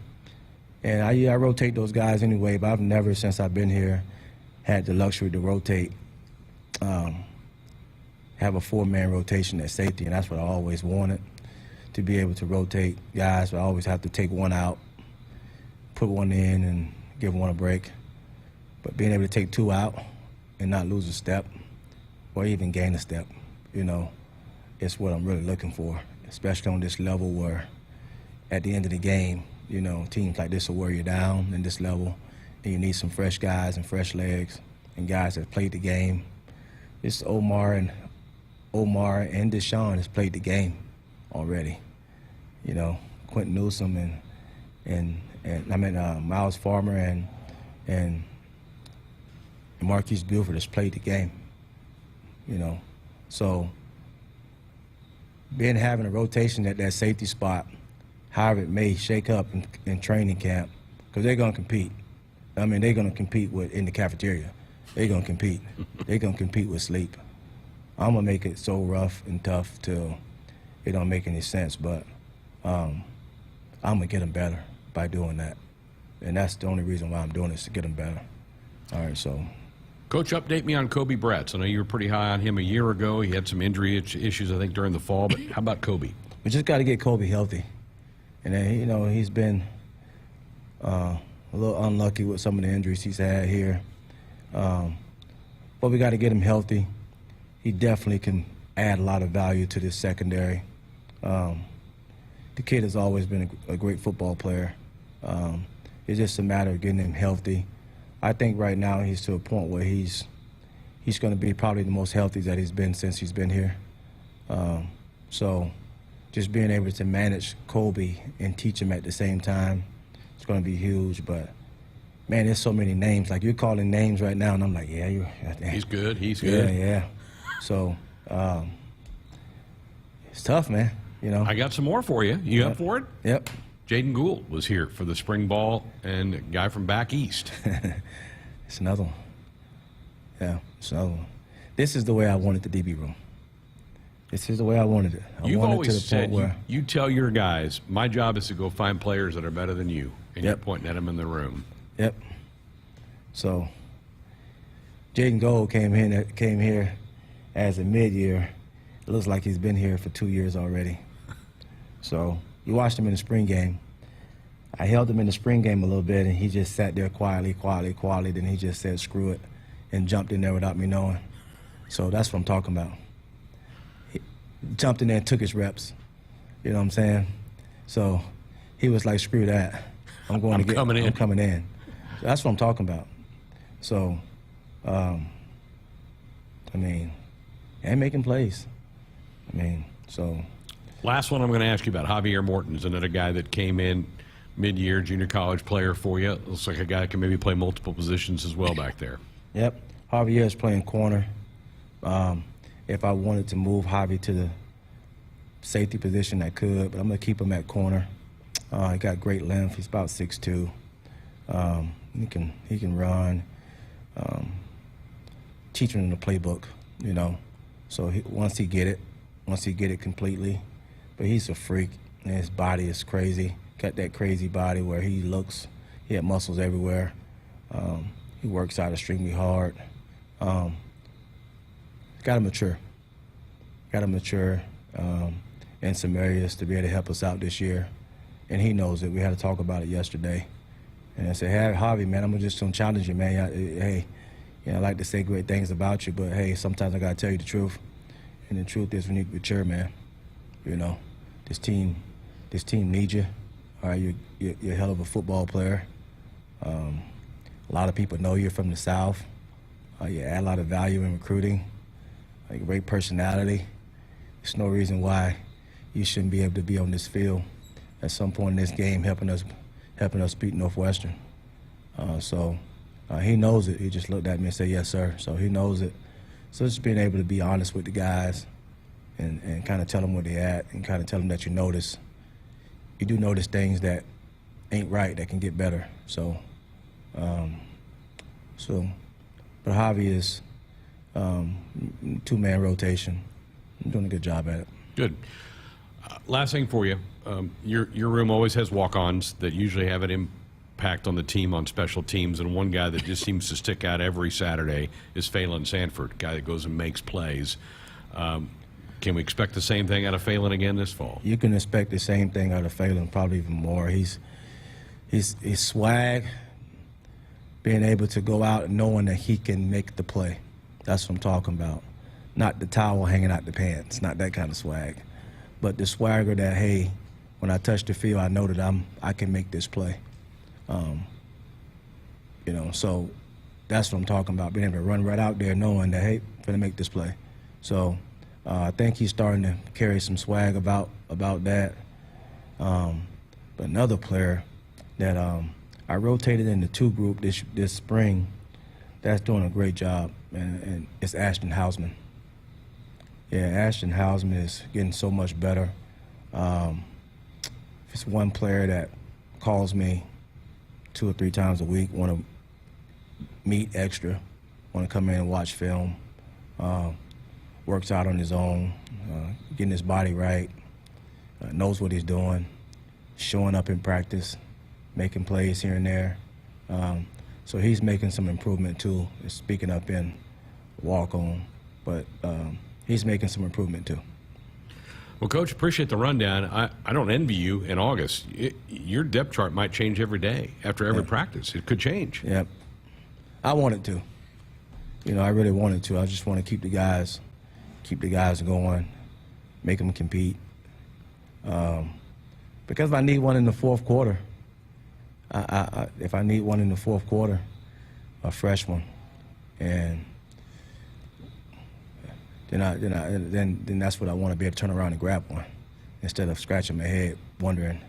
And I rotate those guys anyway, but I've never, since I've been here, had the luxury to rotate, have a four-man rotation at safety, and that's what I always wanted, to be able to rotate guys. But I always have to take one out, put one in, and give one a break. But being able to take two out and not lose a step or even gain a step, you know, it's what I'm really looking for, especially on this level where at the end of the game, you know, teams like this will wear you down in this level, and you need some fresh guys and fresh legs and guys that played the game. It's Omar and Deshaun has played the game already. You know, Quentin Newsom and Miles Farmer and Marquise Buford has played the game. You know, so having a rotation at that safety spot, however it may shake up in training camp, because they're going to compete. I mean, they're going to compete in the cafeteria. They're going to compete. They're going to compete with sleep. I'm going to make it so rough and tough till it don't make any sense, but I'm going to get them better by doing that. And that's the only reason why I'm doing this, to get them better. All right, so. Coach, update me on Kobe Bretz. I know you were pretty high on him a year ago. He had some injury issues, I think, during the fall, but how about Kobe? We just got to get Kobe healthy. And then, you know, he's been a little unlucky with some of the injuries he's had here. But we got to get him healthy. He definitely can add a lot of value to this secondary. The kid has always been a great football player. It's just a matter of getting him healthy. I think right now he's to a point where he's going to be probably the most healthy that he's been since he's been here. So just being able to manage Kobe and teach him at the same time, it's going to be huge. But, man, there's so many names. Like, you're calling names right now, and I'm like, yeah, he's good. He's good. Yeah. So it's tough, man. You know. I got some more for you. You up for it? Yep. Jaden Gould was here for the spring ball, and a guy from back east. It's another one. Yeah, it's another one. This is the way I wanted the DB room. This is the way I wanted it. You've always said you tell your guys, my job is to go find players that are better than you, and you're pointing at them in the room. Yep. So Jaden Gould came here as a mid-year. It looks like he's been here for 2 years already. So you watched him in the spring game. I held him in the spring game a little bit, and he just sat there quietly. Then he just said, screw it, and jumped in there without me knowing. So that's what I'm talking about. He jumped in there and took his reps. You know what I'm saying? So he was like, screw that. I'm coming in. So that's what I'm talking about. So, I mean, and making plays. I mean, so. Last one I'm going to ask you about, Javier Morton's another guy that came in mid-year, junior college player for you. Looks like a guy that can maybe play multiple positions as well back there. Yep. Javier is playing corner. If I wanted to move Javi to the safety position, I could, but I'm going to keep him at corner. He got great length. He's about 6'2". He can run. Teaching him the playbook, you know. So once he get it completely, but he's a freak, and his body is crazy. Got that crazy body where he had muscles everywhere. He works out extremely hard. Got to mature. In some areas to be able to help us out this year. And he knows it. We had to talk about it yesterday. And I said, hey, Javi, man, I'm just going to challenge you, man. Hey, you know, I like to say great things about you, but, hey, sometimes I got to tell you the truth. And the truth is we need to mature, man. You know, this team needs you. All right, you're a hell of a football player. A lot of people know you're from the South. You add a lot of value in recruiting. Great personality. There's no reason why you shouldn't be able to be on this field at some point in this game helping us beat Northwestern. So he knows it. He just looked at me and said, yes, sir. So he knows it. So just being able to be honest with the guys and kind of tell them where they're at and kind of tell them that you do notice things that ain't right that can get better. So, but Javi is two-man rotation. I'm doing a good job at it. Good. Last thing for you. Your room always has walk-ons that usually have an impact on the team on special teams, and one guy that just seems to stick out every Saturday is Phelan Sanford, guy that goes and makes plays. Can we expect the same thing out of Phelan again this fall? You can expect the same thing out of Phelan, probably even more. He's swag, being able to go out and knowing that he can make the play. That's what I'm talking about. Not the towel hanging out the pants, not that kind of swag. But the swagger that, hey, when I touch the field, I know that I can make this play. You know, so that's what I'm talking about, being able to run right out there knowing that, hey, I'm going to make this play. So I think he's starting to carry some swag about that. But another player that I rotated in the 2 group this spring that's doing a great job, and it's Ashton Hausman. Yeah, Ashton Hausman is getting so much better. It's one player that calls me 2 or 3 times a week, want to meet extra, want to come in and watch film, works out on his own, getting his body right, knows what he's doing, showing up in practice, making plays here and there. So he's making some improvement too, speaking up in walk-on, but he's making some improvement too. Well, Coach, appreciate the rundown. I don't envy you in August. Your depth chart might change every day after every practice. It could change. Yep. I want it to. You know, I really want it to. I just want to keep the guys going, make them compete. Because if I need one in the fourth quarter, if I need one in the fourth quarter, a fresh one, and then that's what I want to be able to turn around and grab one, instead of scratching my head wondering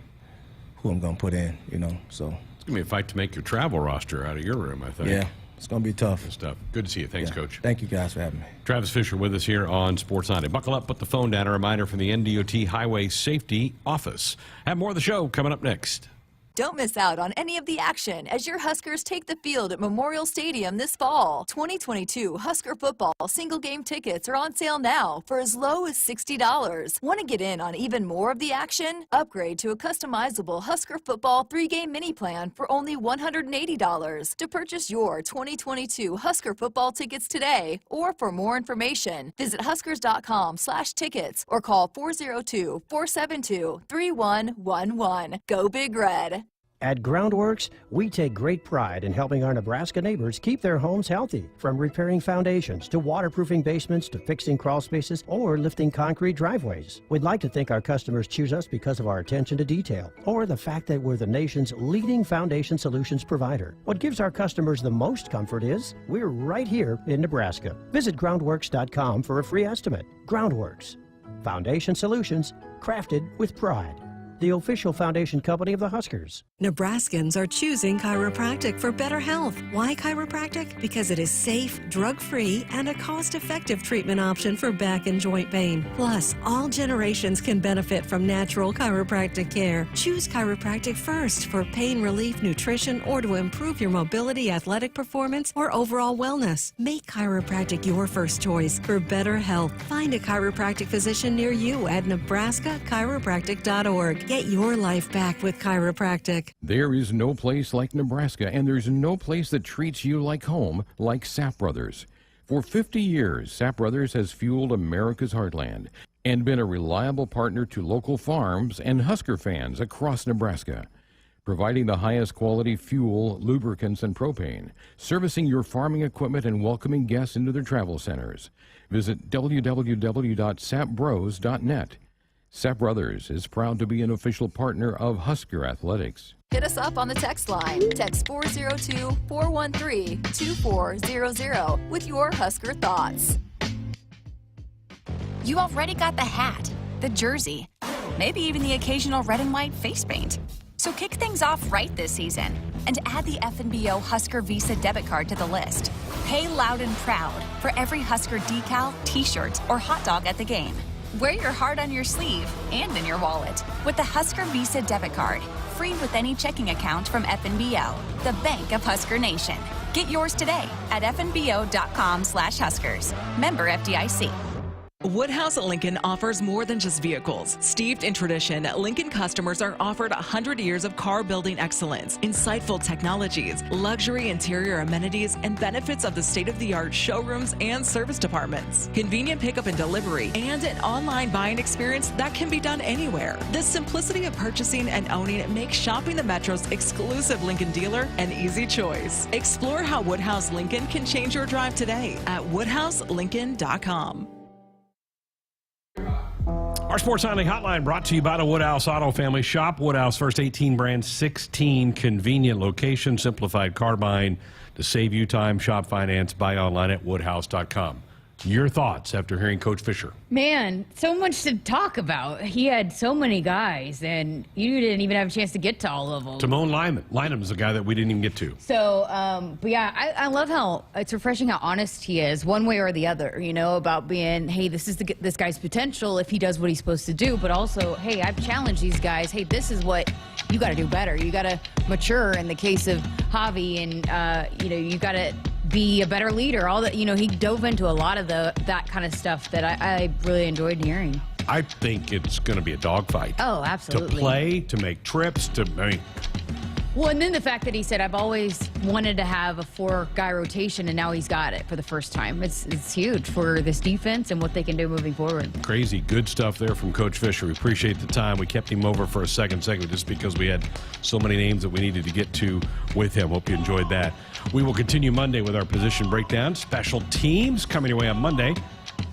who I'm gonna put in. You know, so it's gonna be a fight to make your travel roster out of your room, I think. Yeah, it's gonna be tough. Good stuff. Good to see you. Thanks, Coach. Thank you guys for having me. Travis Fisher with us here on Sports Night. Buckle up, put the phone down. A reminder from the NDOT Highway Safety Office. Have more of the show coming up next. Don't miss out on any of the action as your Huskers take the field at Memorial Stadium this fall. 2022 Husker football single game tickets are on sale now for as low as $60. Want to get in on even more of the action? Upgrade to a customizable Husker football 3-game mini plan for only $180. To purchase your 2022 Husker football tickets today, or for more information, visit huskers.com/tickets or call 402-472-3111. Go Big Red. At Groundworks, we take great pride in helping our Nebraska neighbors keep their homes healthy, from repairing foundations to waterproofing basements to fixing crawl spaces or lifting concrete driveways. We'd like to think our customers choose us because of our attention to detail or the fact that we're the nation's leading foundation solutions provider. What gives our customers the most comfort is we're right here in Nebraska. Visit groundworks.com for a free estimate. Groundworks, foundation solutions crafted with pride. The official foundation company of the Huskers. Nebraskans are choosing chiropractic for better health. Why chiropractic? Because it is safe, drug-free, and a cost-effective treatment option for back and joint pain. Plus, all generations can benefit from natural chiropractic care. Choose chiropractic first for pain relief, nutrition, or to improve your mobility, athletic performance, or overall wellness. Make chiropractic your first choice for better health. Find a chiropractic physician near you at nebraska-chiropractic.org. Get your life back with chiropractic. There is no place like Nebraska, and there's no place that treats you like home like Sap Brothers. For 50 years, Sap Brothers has fueled America's heartland and been a reliable partner to local farms and Husker fans across Nebraska, providing the highest quality fuel, lubricants, and propane, servicing your farming equipment and welcoming guests into their travel centers. Visit www.sapbros.net. Sap Brothers is proud to be an official partner of Husker Athletics. Hit us up on the text line. Text 402-413-2400 with your Husker thoughts. You already got the hat, the jersey, maybe even the occasional red and white face paint. So kick things off right this season and add the FNBO Husker Visa debit card to the list. Pay loud and proud for every Husker decal, t-shirt, or hot dog at the game. Wear your heart on your sleeve and in your wallet with the Husker Visa debit card, free with any checking account from FNBO, the bank of Husker Nation. Get yours today at fnbo.com/Huskers. Member FDIC. Woodhouse at Lincoln offers more than just vehicles. Steeped in tradition, Lincoln customers are offered 100 years of car building excellence, insightful technologies, luxury interior amenities, and benefits of the state-of-the-art showrooms and service departments. Convenient pickup and delivery, and an online buying experience that can be done anywhere. The simplicity of purchasing and owning makes shopping the Metro's exclusive Lincoln dealer an easy choice. Explore how Woodhouse Lincoln can change your drive today at woodhouselincoln.com. Our Sports Nightly Hotline brought to you by the Woodhouse Auto Family. Shop Woodhouse, first 18 brands, 16 convenient locations, simplified car buying to save you time. Shop finance, buy online at woodhouse.com. Your thoughts after hearing Coach Fisher? Man, so much to talk about. He had so many guys, and you didn't even have a chance to get to all of them. Timon Lynham is a guy that we didn't even get to. So, but yeah, I love how it's refreshing how honest he is, one way or the other, you know, about being, hey, this is this guy's potential if he does what he's supposed to do, but also, hey, I've challenged these guys. Hey, this is what you got to do better. You got to mature in the case of Javi, and, you know, you got to be a better leader. All that, you know, he dove into a lot of that kind of stuff that I really enjoyed hearing. I think it's going to be a dogfight. Oh, absolutely. To play, to make trips, Well, and then the fact that he said, I've always wanted to have a 4-guy rotation, and now he's got it for the first time. It's huge for this defense and what they can do moving forward. Crazy good stuff there from Coach Fisher. We appreciate the time. We kept him over for a second segment just because we had so many names that we needed to get to with him. Hope you enjoyed that. We will continue Monday with our position breakdown. Special teams coming your way on Monday.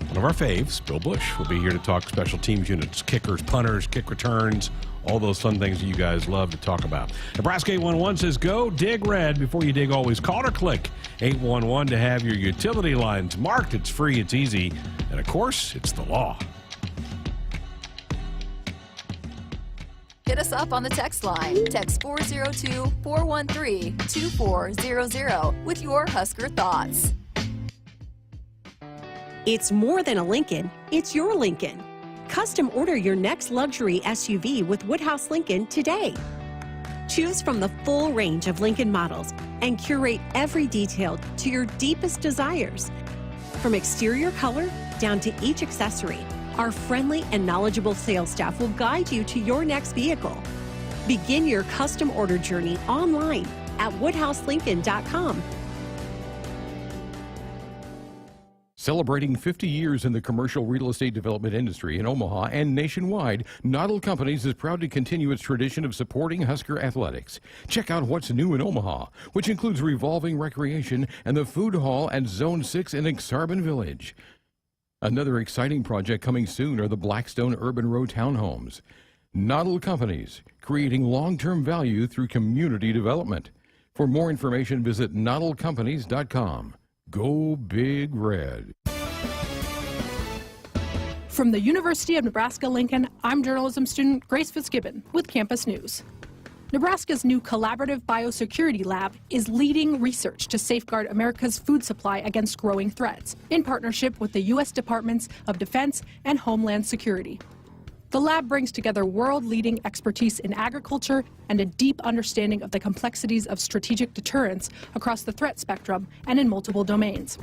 One of our faves, Bill Bush, will be here to talk special teams units, kickers, punters, kick returns, all those fun things that you guys love to talk about. Nebraska 811 says, go dig red. Before you dig, always call or click 811 to have your utility lines marked. It's free, it's easy, and of course, it's the law. Hit us up on the text line. Text 402-413-2400 with your Husker thoughts. It's more than a Lincoln, it's your Lincoln. Custom order your next luxury SUV with Woodhouse Lincoln today. Choose from the full range of Lincoln models and curate every detail to your deepest desires. From exterior color down to each accessory, our friendly and knowledgeable sales staff will guide you to your next vehicle. Begin your custom order journey online at woodhouselincoln.com. Celebrating 50 years in the commercial real estate development industry in Omaha and nationwide, Noddle Companies is proud to continue its tradition of supporting Husker athletics. Check out what's new in Omaha, which includes revolving recreation and the food hall at Zone 6 in Exarban Village. Another exciting project coming soon are the Blackstone Urban Row townhomes. Noddle Companies, creating long-term value through community development. For more information, visit noddlecompanies.com. Go Big Red. From the University of Nebraska-Lincoln, I'm journalism student Grace Fitzgibbon with Campus News. Nebraska's new collaborative biosecurity lab is leading research to safeguard America's food supply against growing threats in partnership with the U.S. Departments of Defense and Homeland Security. The lab brings together world-leading expertise in agriculture and a deep understanding of the complexities of strategic deterrence across the threat spectrum and in multiple domains.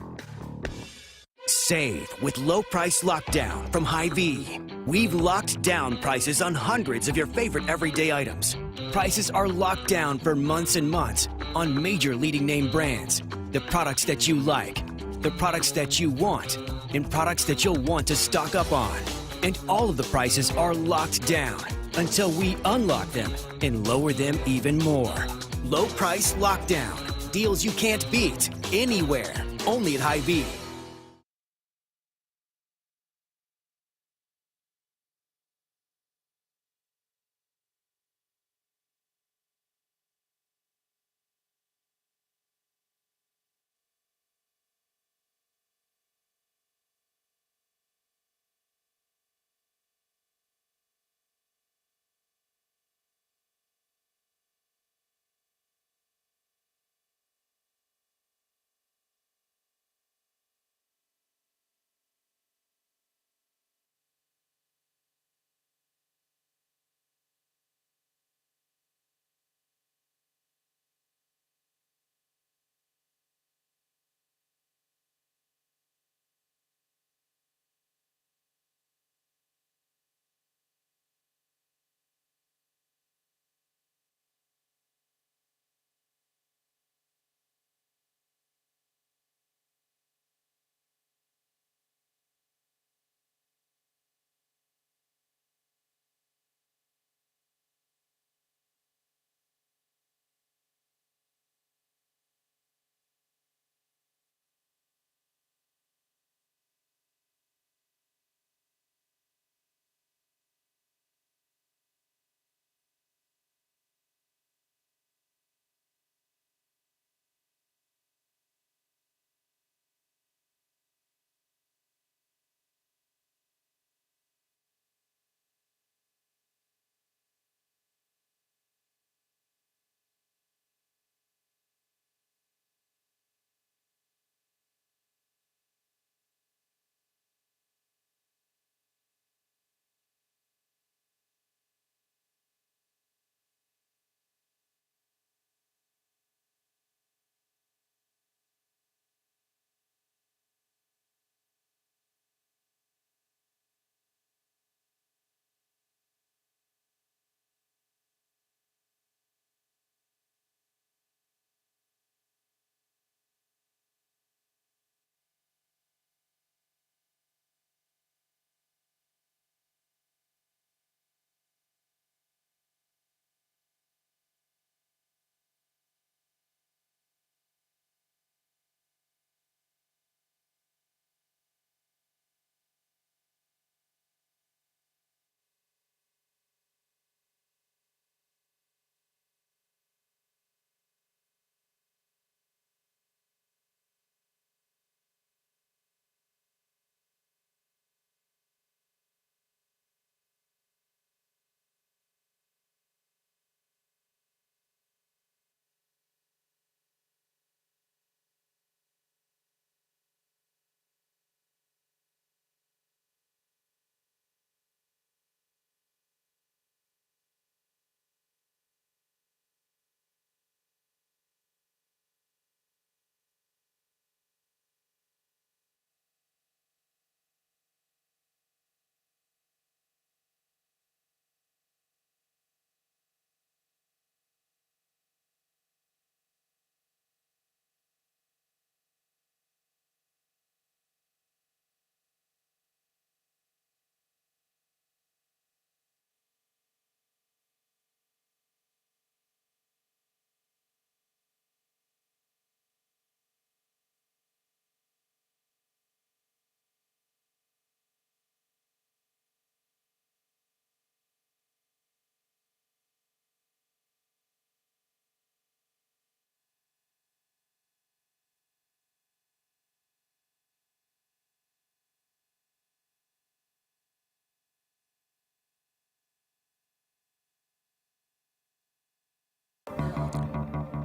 Save with low price lockdown from Hy-Vee. We've locked down prices on hundreds of your favorite everyday items. Prices are locked down for months and months on major leading name brands. The products that you like, the products that you want, and products that you'll want to stock up on. And all of the prices are locked down until we unlock them and lower them even more. Low price lockdown. Deals you can't beat anywhere. Only at Hy-Vee.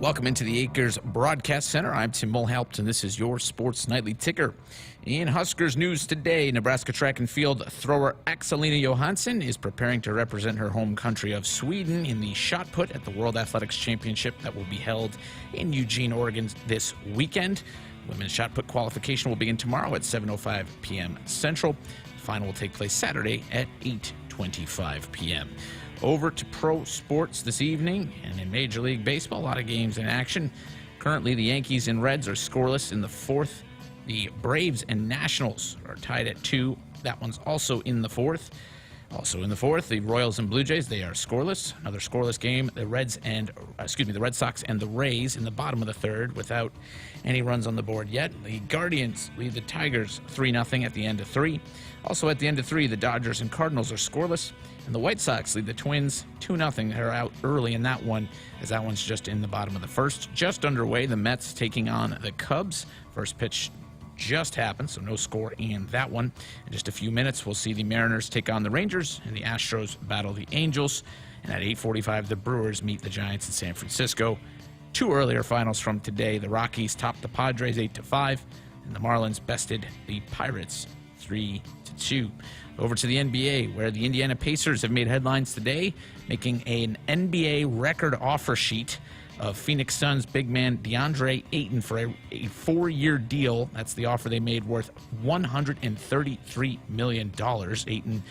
Welcome into the Acres Broadcast Center. I'm Tim Mulhaupt, and this is your Sports Nightly Ticker. In Huskers news today, Nebraska track and field thrower Axelina Johansson is preparing to represent her home country of Sweden in the shot put at the World Athletics Championship that will be held in Eugene, Oregon this weekend. Women's shot put qualification will begin tomorrow at 7:05 p.m. Central. The final will take place Saturday at 8:25 p.m. Over to pro sports this evening, and in Major League Baseball, a lot of games in action. Currently, the Yankees and Reds are scoreless in the fourth. The Braves and Nationals are tied at 2. That one's also in the fourth. Also in the fourth, the Royals and Blue Jays, they are scoreless. Another scoreless game, the Red Sox and the Rays in the bottom of the third without any runs on the board yet. The Guardians lead the Tigers 3-0 at the end of 3. Also at the end of 3, the Dodgers and Cardinals are scoreless. And the White Sox lead the Twins 2-0. They're out early in that one, as that one's just in the bottom of the first. Just underway, the Mets taking on the Cubs. First pitch just happened, so no score in that one. In just a few minutes, we'll see the Mariners take on the Rangers, and the Astros battle the Angels. And at 8:45, the Brewers meet the Giants in San Francisco. 2 earlier finals from today. The Rockies topped the Padres 8-5, and the Marlins bested the Pirates 3-2. Over to the NBA, where the Indiana Pacers have made headlines today, making an NBA record offer sheet of Phoenix Suns big man DeAndre Ayton for a 4-year deal. That's the offer they made, worth $133 million. Ayton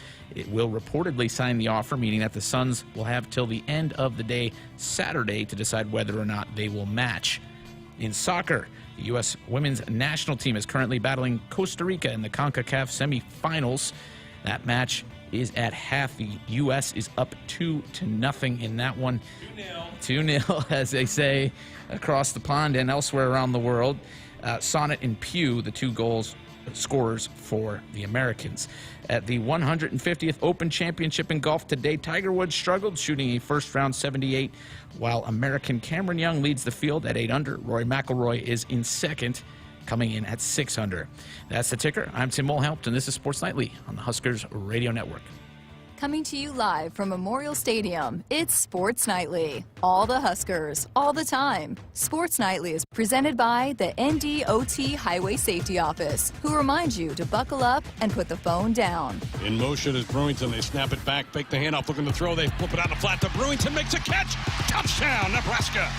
will reportedly sign the offer, meaning that the Suns will have till the end of the day Saturday to decide whether or not they will match. In soccer, the U.S. women's national team is currently battling Costa Rica in the CONCACAF semifinals. That match is at half. The U.S. is up 2-0 in that one. 2-0, as they say, across the pond and elsewhere around the world. Sonnet and Pugh, the 2 goals scorers for the Americans. At the 150th Open Championship in golf today, Tiger Woods struggled, shooting a first-round 78, while American Cameron Young leads the field at 8 under. Rory McIlroy is in second, coming in at 6 under. That's the ticker. I'm Tim Mulhaupt, and this is Sports Nightly on the Huskers Radio Network. Coming to you live from Memorial Stadium, it's Sports Nightly. All the Huskers, all the time. Sports Nightly is presented by the NDOT Highway Safety Office, who reminds you to buckle up and put the phone down. In motion is Brewington. They snap it back, fake the handoff, looking to throw. They flip it out the flat to Brewington, makes a catch. Touchdown, Nebraska.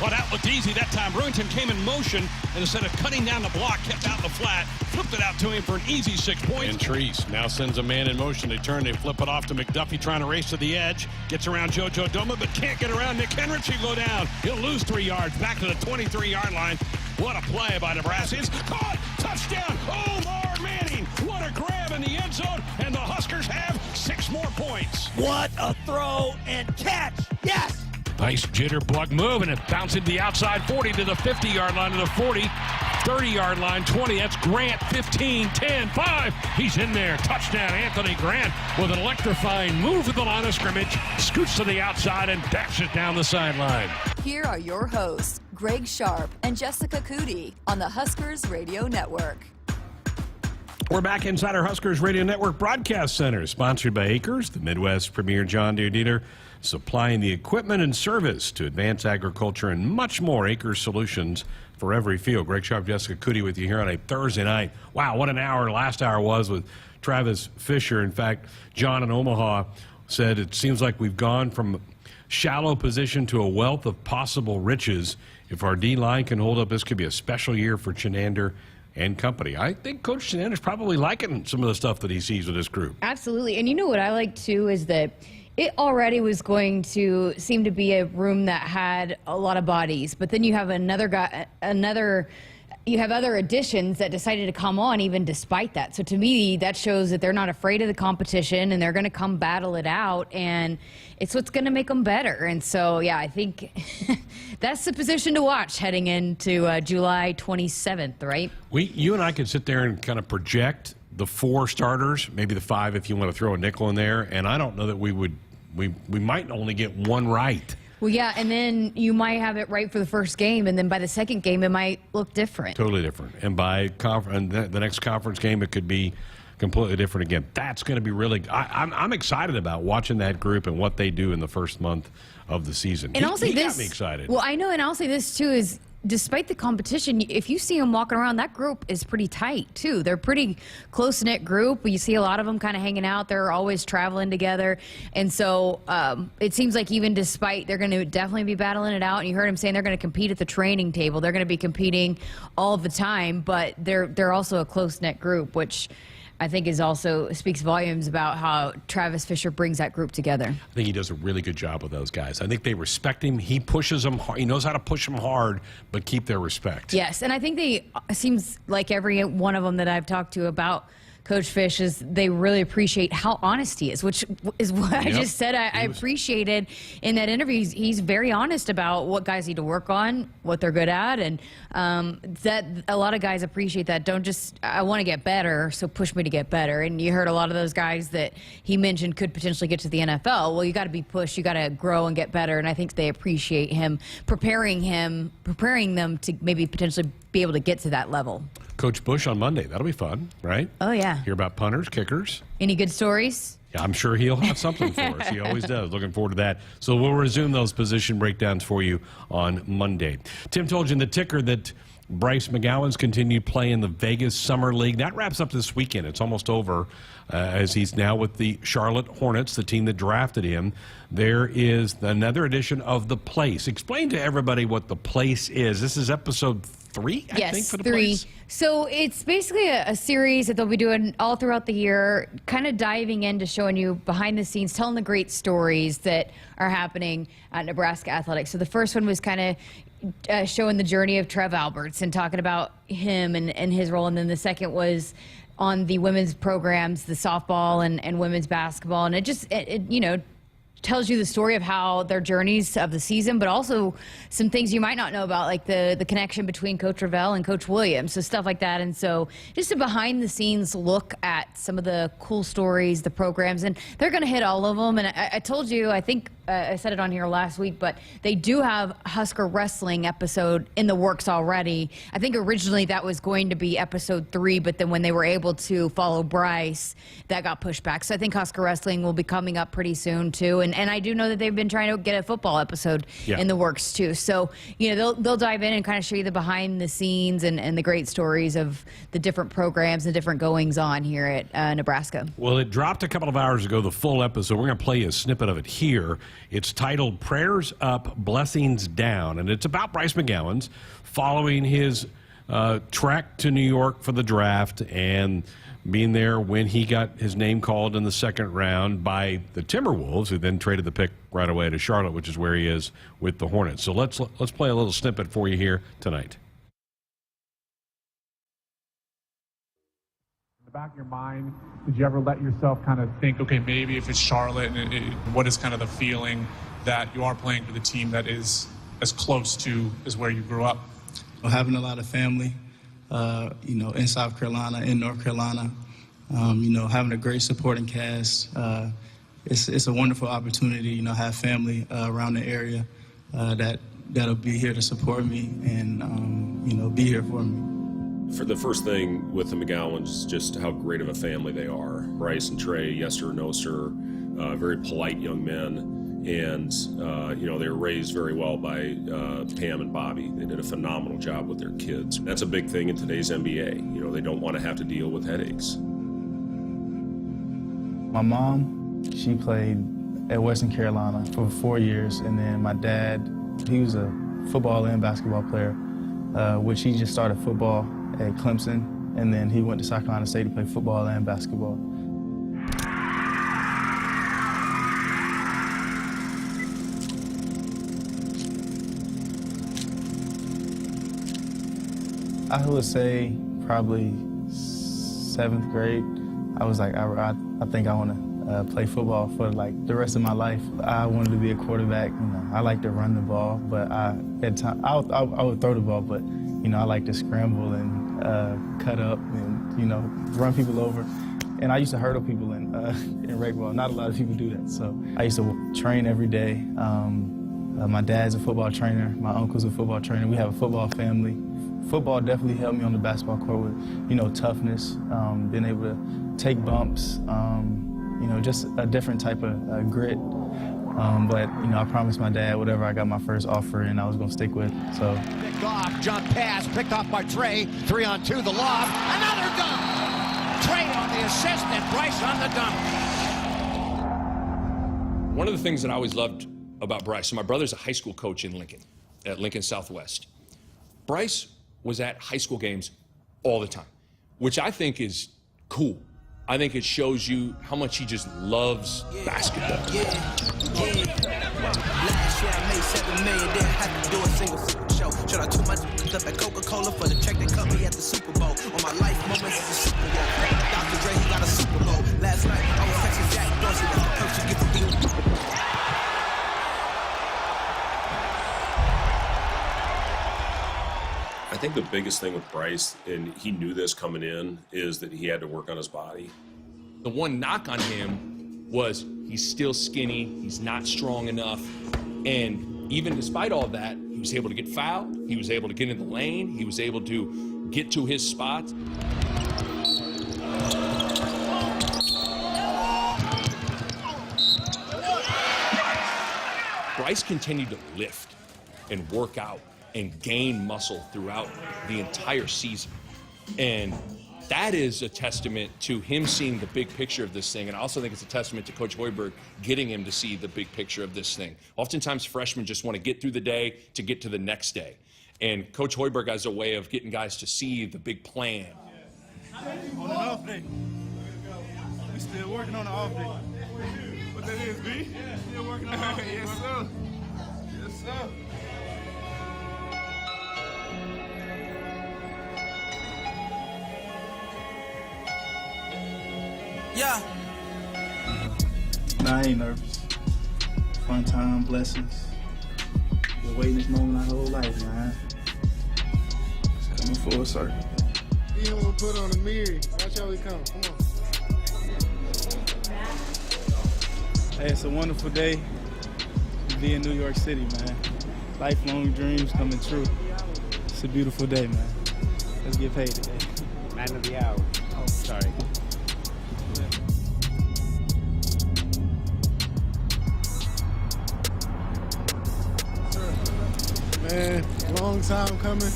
Well, that looked easy that time. Brewington came in motion, and instead of cutting down the block, kept out the flat, flipped it out to him for an easy 6 points. And Treese now sends a man in motion. They turn, they flip it off to McDuffie, trying to race to the edge. Gets around JoJo Doma, but can't get around Nick Henrich. He'll go down. He'll lose 3 yards, back to the 23-yard line. What a play by Nebraska. It's caught. Touchdown. Omar Manning. What a grab in the end zone, and the Huskers have 6 more points. What a throw and catch. Yes. Nice jitterbug move, and it bounced the outside 40 to the 50-yard line, to the 40, 30-yard line, 20. That's Grant, 15, 10, 5. He's in there. Touchdown, Anthony Grant, with an electrifying move to the line of scrimmage, scoots to the outside and dashes down the sideline. Here are your hosts, Greg Sharpe and Jessica Coody, on the Huskers Radio Network. We're back inside our Huskers Radio Network Broadcast Center, sponsored by Acres, the Midwest's premier John Deere dealer, supplying the equipment and service to advance agriculture and much more. Acres solutions for every field. Greg Sharpe, Jessica Coody with you here on a Thursday night. Wow, what an hour last hour was with Travis Fisher. In fact, John in Omaha said it seems like we've gone from shallow position to a wealth of possible riches. If our D-line can hold up, this could be a special year for Chenander and company. I think Coach Chenander's probably liking some of the stuff that he sees with this group. Absolutely. And you know what I like, too, is that it already was going to seem to be a room that had a lot of bodies, but then you have you have other additions that decided to come on even despite that. So to me, that shows that they're not afraid of the competition and they're going to come battle it out, and it's what's going to make them better. And so, yeah, I think that's the position to watch heading into July 27th, right? You and I could sit there and kind of project the 4 starters, maybe the 5 if you want to throw a nickel in there, and I don't know that we might only get 1 right. Well, yeah, and then you might have it right for the first game, and then by the second game, it might look different. Totally different. And by the next conference game, it could be completely different again. That's going to be really. I'm excited about watching that group and what they do in the first month of the season. And I'll say this. Got me excited. Well, I know, and I'll say this too is, despite the competition, if you see them walking around, that group is pretty tight too. They're a pretty close-knit group. You see a lot of them kind of hanging out. They're always traveling together. And so it seems like even despite, they're going to definitely be battling it out. And you heard him saying they're going to compete at the training table. They're going to be competing all the time, but they're also a close-knit group, which I think is also speaks volumes about how Travis Fisher brings that group together. I think he does a really good job with those guys. I think they respect him. He pushes them hard. He knows how to push them hard, but keep their respect. Yes, and I think it seems like every one of them that I've talked to about Coach Fish is they really appreciate how honest he is, which is what I just said I appreciated in that interview. He's very honest about what guys need to work on, what they're good at, and that a lot of guys appreciate that. Don't just, I want to get better, so push me to get better. And you heard a lot of those guys that he mentioned could potentially get to the NFL. Well, you got to be pushed, you got to grow and get better, and I think they appreciate him, preparing them to maybe potentially be able to get to that level. Coach Bush on Monday. That'll be fun, right? Oh, yeah. Hear about punters, kickers. Any good stories? Yeah, I'm sure he'll have something for us. He always does. Looking forward to that. So we'll resume those position breakdowns for you on Monday. Tim told you in the ticker that Bryce McGowan's continued play in the Vegas Summer League. That wraps up this weekend. It's almost over as he's now with the Charlotte Hornets, the team that drafted him. There is another edition of The Place. Explain to everybody what The Place is. This is episode 3, I think, for The Place. So it's basically a series that they'll be doing all throughout the year, kind of diving into showing you behind the scenes, telling the great stories that are happening at Nebraska Athletics. So the first one was kind of showing the journey of Trev Alberts and talking about him and his role. And then the second was on the women's programs, the softball and women's basketball. And it just, you know, tells you the story of how their journeys of the season, but also some things you might not know about, like the connection between Coach Ravel and Coach Williams, so stuff like that. And so just a behind-the-scenes look at some of the cool stories, the programs, and they're going to hit all of them. And I told you, I think I said it on here last week, but they do have Husker Wrestling episode in the works already. I think originally that was going to be episode 3, but then when they were able to follow Bryce, that got pushed back. So I think Husker Wrestling will be coming up pretty soon too. And I do know that they've been trying to get a football episode in the works too. So, you know, they'll dive in and kind of show you the behind the scenes and the great stories of the different programs and different goings on here at Nebraska. Well, it dropped a couple of hours ago, the full episode. We're going to play you a snippet of it here. It's titled Prayers Up, Blessings Down, and it's about Bryce McGowan's following his trek to New York for the draft and being there when he got his name called in the second round by the Timberwolves, who then traded the pick right away to Charlotte, which is where he is with the Hornets. So let's play a little snippet for you here tonight. In the back of your mind, did you ever let yourself kind of think, okay, maybe if it's Charlotte, what is kind of the feeling that you are playing for the team that is as close to as where you grew up? Well, having a lot of family, you know, in South Carolina, in North Carolina, you know, having a great supporting cast. It's a wonderful opportunity, you know, have family around the area that'll be here to support me and, you know, be here for me. For the first thing with the McGowans is just how great of a family they are. Bryce and Trey, yes sir, no sir, very polite young men. And, you know, they were raised very well by Pam and Bobby. They did a phenomenal job with their kids. That's a big thing in today's NBA. You know, they don't want to have to deal with headaches. My mom, she played at Western Carolina for 4 years. And then my dad, he was a football and basketball player, which he just started football at Clemson. And then he went to South Carolina State to play football and basketball. I would say probably 7th grade. I was like, I think I want to play football for like the rest of my life. I wanted to be a quarterback. You know, I like to run the ball, but at times I would throw the ball, but you know, I like to scramble and cut up and you know, run people over. And I used to hurdle people in rec ball. Not a lot of people do that. So I used to train every day. My dad's a football trainer. My uncle's a football trainer. We have a football family. Football definitely helped me on the basketball court with, you know, toughness, being able to take bumps, just a different type of grit. But I promised my dad whatever I got my first offer in, I was going to stick with. So Picked off, jump pass, picked off by Trey. 3-on-2, the lob, another dunk. Trey on the assist and Bryce on the dunk. One of the things that I always loved about Bryce, so my brother's a high school coach in Lincoln, at Lincoln Southwest. Bryce was at high school games all the time, which I think is cool. I think it shows you how much he just loves basketball. Last year I made $7 million, didn't have to do a single show. Should I too much up at Coca-Cola for the check that cut me at the Super Bowl? On my life moments is a Super Bowl. Dr. Dre, he got a Super Bowl. Last night I was texting Jack Dorsey, that's the perks you get from being. I think the biggest thing with Bryce, and he knew this coming in, is that he had to work on his body. The one knock on him was he's still skinny, he's not strong enough, and even despite all that, he was able to get fouled, he was able to get in the lane, he was able to get to his spot. Bryce continued to lift and work out and gain muscle throughout the entire season. And that is a testament to him seeing the big picture of this thing. And I also think it's a testament to Coach Hoiberg getting him to see the big picture of this thing. Oftentimes freshmen just want to get through the day to get to the next day. And Coach Hoiberg has a way of getting guys to see the big plan. On an off day. We still working on the off day. What that is, B? Yeah, still working on the off day. Yes, sir. Yes, sir. Yeah. Nah, I ain't nervous. Fun time, blessings. Been waiting this moment my whole life, man. It's coming full circle. See him will put on the mirror. Watch how he come. Come on. Hey, it's a wonderful day to be in New York City, man. Lifelong dreams coming true. It's a beautiful day, man. Let's get paid today. Man of the hour. Oh, sorry. Man, long time coming.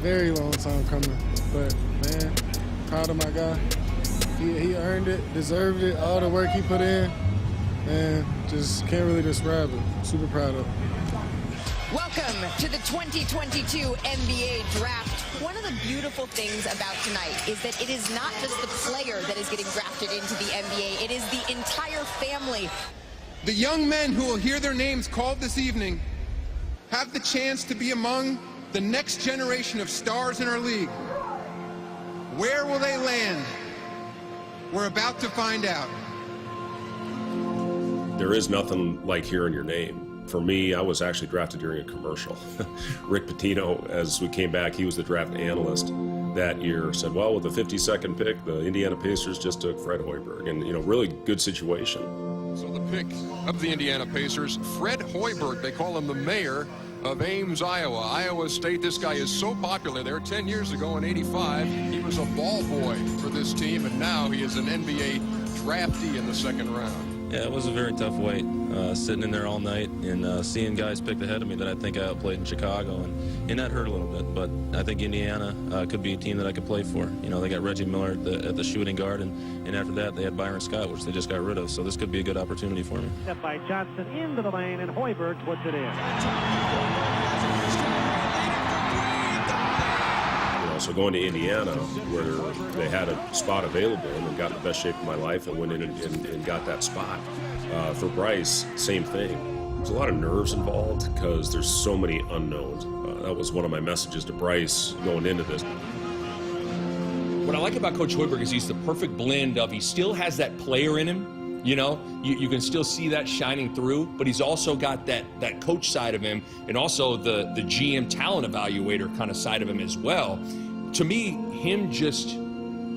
Very long time coming. But, man, proud of my guy. He earned it, deserved it, all the work he put in. And just can't really describe it. Super proud of him. Welcome to the 2022 NBA Draft. One of the beautiful things about tonight is that it is not just the player that is getting drafted into the NBA, it is the entire family. The young men who will hear their names called this evening have the chance to be among the next generation of stars in our league. Where will they land? We're about to find out. There is nothing like hearing your name. For me, I was actually drafted during a commercial. Rick Pitino, as we came back, he was the draft analyst that year, said, well, with the 52nd pick, the Indiana Pacers just took Fred Hoiberg. And, really good situation. So the pick of the Indiana Pacers, Fred Hoiberg, they call him the mayor of Ames, Iowa. Iowa State, this guy is so popular there. 10 years ago in '85, he was a ball boy for this team, and now he is an NBA draftee in the second round. Yeah, it was a very tough wait, sitting in there all night and seeing guys picked ahead of me that I think I outplayed in Chicago, and that hurt a little bit. But I think Indiana could be a team that I could play for. They got Reggie Miller at the shooting guard, and after that they had Byron Scott, which they just got rid of. So this could be a good opportunity for me. Step by Johnson into the lane, and Hoiberg puts it in. So going to Indiana, where they had a spot available and got in the best shape of my life and went in and got that spot. For Bryce, same thing. There's a lot of nerves involved because there's so many unknowns. That was one of my messages to Bryce going into this. What I like about Coach Hoiberg is he's the perfect blend of, he still has that player in him. You can still see that shining through, but he's also got that coach side of him, and also the GM talent evaluator kind of side of him as well. To me, him just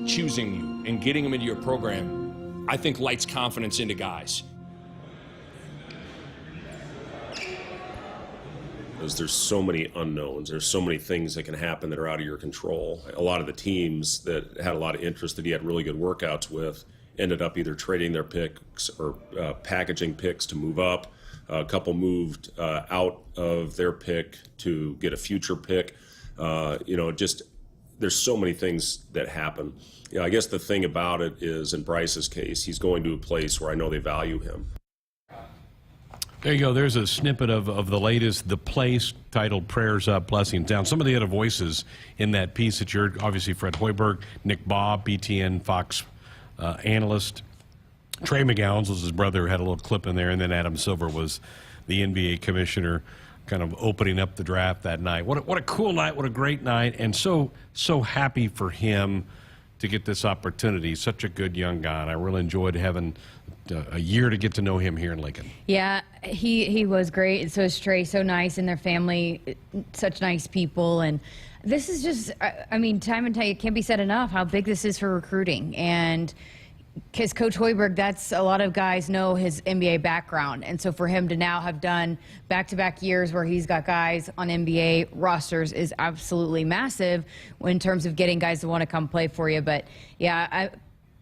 choosing you and getting him into your program, I think lights confidence into guys. Because there's so many unknowns. There's so many things that can happen that are out of your control. A lot of the teams that had a lot of interest that he had really good workouts with ended up either trading their picks or packaging picks to move up. A couple moved out of their pick to get a future pick. Just there's so many things that happen. I guess the thing about it is, in Bryce's case, he's going to a place where I know they value him. There you go. There's a snippet of the latest, The Place, titled Prayers Up, Blessings Down. Some of the other voices in that piece that you heard, obviously Fred Hoiberg, Nick Baugh, BTN Fox analyst. Trey McGowan was his brother, had a little clip in there, and then Adam Silver was the NBA commissioner, kind of opening up the draft that night. What a cool night, what a great night, and so happy for him to get this opportunity. Such a good young guy, and I really enjoyed having a year to get to know him here in Lincoln. Yeah, he was great, and so is Trey. So nice, and their family, such nice people. And this is just, I mean, time and time, it can't be said enough how big this is for recruiting. And because Coach Hoiberg, that's a lot of guys know his NBA background. And so for him to now have done back-to-back years where he's got guys on NBA rosters is absolutely massive in terms of getting guys to want to come play for you. But yeah,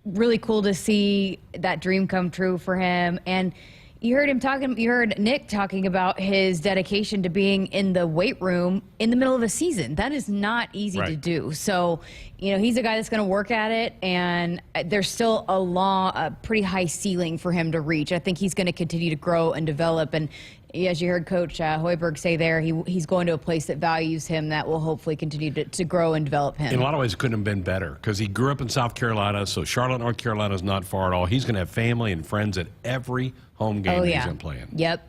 really cool to see that dream come true for him. And you heard Nick talking about his dedication to being in the weight room in the middle of a season. That is not easy to do. So, he's a guy that's going to work at it, and there's still a pretty high ceiling for him to reach. I think he's going to continue to grow and develop. And as you heard Coach Hoiberg say there, he's going to a place that values him, that will hopefully continue to grow and develop him. In a lot of ways, it couldn't have been better, because he grew up in South Carolina, so Charlotte, North Carolina is not far at all. He's going to have family and friends at every home game that he's been playing. Yep.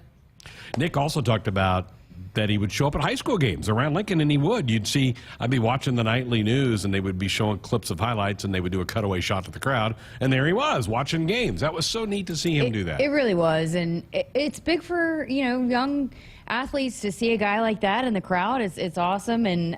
Nick also talked about that he would show up at high school games around Lincoln, and he would. I'd be watching the nightly news, and they would be showing clips of highlights, and they would do a cutaway shot to the crowd, and there he was watching games. That was so neat to see him do that. It really was, and it's big for young athletes to see a guy like that in the crowd. It's awesome, and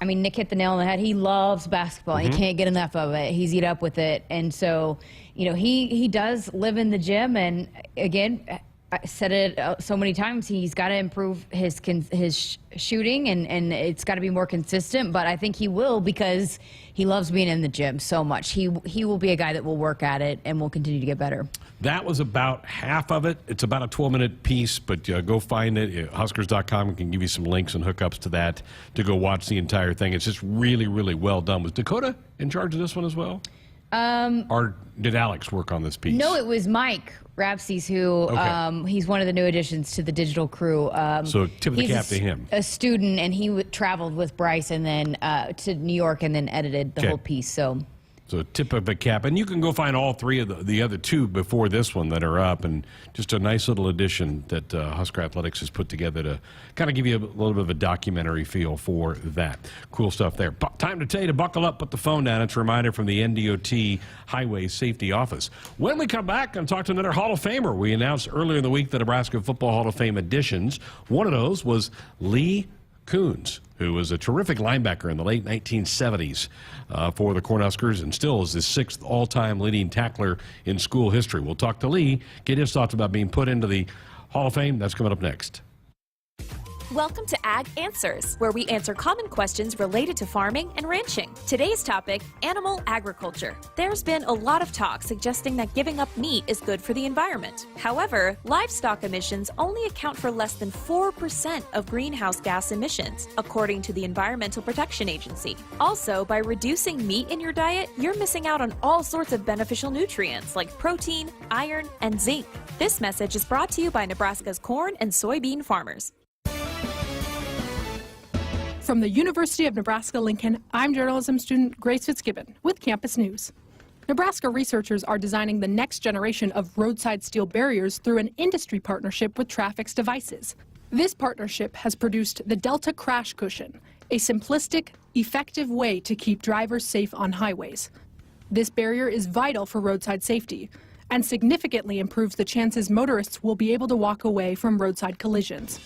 Nick hit the nail on the head. He loves basketball. He can't get enough of it. He's eat up with it, and so he does live in the gym, and again, I said it so many times, he's got to improve his shooting, and it's got to be more consistent, but I think he will, because he loves being in the gym so much. He will be a guy that will work at it and will continue to get better. That was about half of it. It's about a 12-minute piece, but go find it. Huskers.com can give you some links and hookups to that to go watch the entire thing. It's just really, really well done. Was Dakota in charge of this one as well? Or did Alex work on this piece? No, it was Mike Rapsys, who he's one of the new additions to the digital crew. So tip of the cap to him. A student, and he traveled with Bryce and then to New York and then edited the whole piece. So tip of the cap. And you can go find all three of the other two before this one that are up, and just a nice little addition that Husker Athletics has put together to kind of give you a little bit of a documentary feel for that. Cool stuff there. Time to tell you to buckle up, put the phone down. It's a reminder from the NDOT Highway Safety Office. When we come back, I'm talking to another Hall of Famer. We announced earlier in the week the Nebraska Football Hall of Fame additions. One of those was Lee Coons, who was a terrific linebacker in the late 1970s for the Cornhuskers, and still is the 6th all-time leading tackler in school history. We'll talk to Lee, get his thoughts about being put into the Hall of Fame. That's coming up next. Welcome to Ag Answers, where we answer common questions related to farming and ranching. Today's topic, animal agriculture. There's been a lot of talk suggesting that giving up meat is good for the environment. However, livestock emissions only account for less than 4% of greenhouse gas emissions, according to the Environmental Protection Agency. Also, by reducing meat in your diet, you're missing out on all sorts of beneficial nutrients like protein, iron, and zinc. This message is brought to you by Nebraska's corn and soybean farmers. From the University of Nebraska-Lincoln, I'm journalism student Grace Fitzgibbon with Campus News. Nebraska researchers are designing the next generation of roadside steel barriers through an industry partnership with Trafix Devices. This partnership has produced the Delta Crash Cushion, a simplistic, effective way to keep drivers safe on highways. This barrier is vital for roadside safety and significantly improves the chances motorists will be able to walk away from roadside collisions.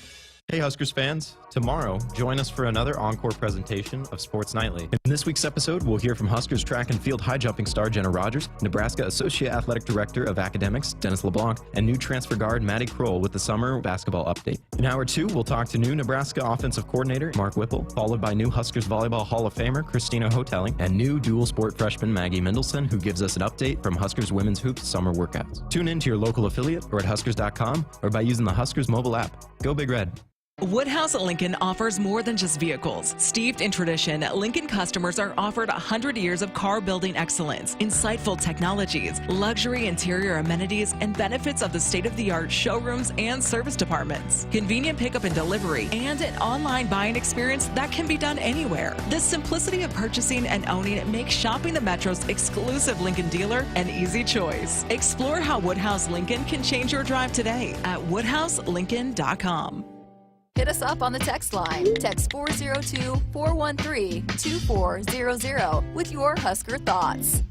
Hey Huskers fans, tomorrow join us for another encore presentation of Sports Nightly. In this week's episode, we'll hear from Huskers track and field high jumping star Jenna Rogers, Nebraska Associate Athletic Director of Academics Dennis LeBlanc, and new transfer guard Maddie Kroll with the summer basketball update. In hour 2, we'll talk to new Nebraska Offensive Coordinator Mark Whipple, followed by new Huskers Volleyball Hall of Famer Christina Hotelling, and new dual sport freshman Maggie Mendelson, who gives us an update from Huskers Women's Hoops summer workouts. Tune in to your local affiliate or at Huskers.com or by using the Huskers mobile app. Go Big Red! Woodhouse Lincoln offers more than just vehicles. Steeped in tradition, Lincoln customers are offered 100 years of car building excellence, insightful technologies, luxury interior amenities, and benefits of the state-of-the-art showrooms and service departments. Convenient pickup and delivery, and an online buying experience that can be done anywhere. The simplicity of purchasing and owning makes shopping the Metro's exclusive Lincoln dealer an easy choice. Explore how Woodhouse Lincoln can change your drive today at woodhouselincoln.com. Hit us up on the text line. Text 402-413-2400 with your Husker thoughts.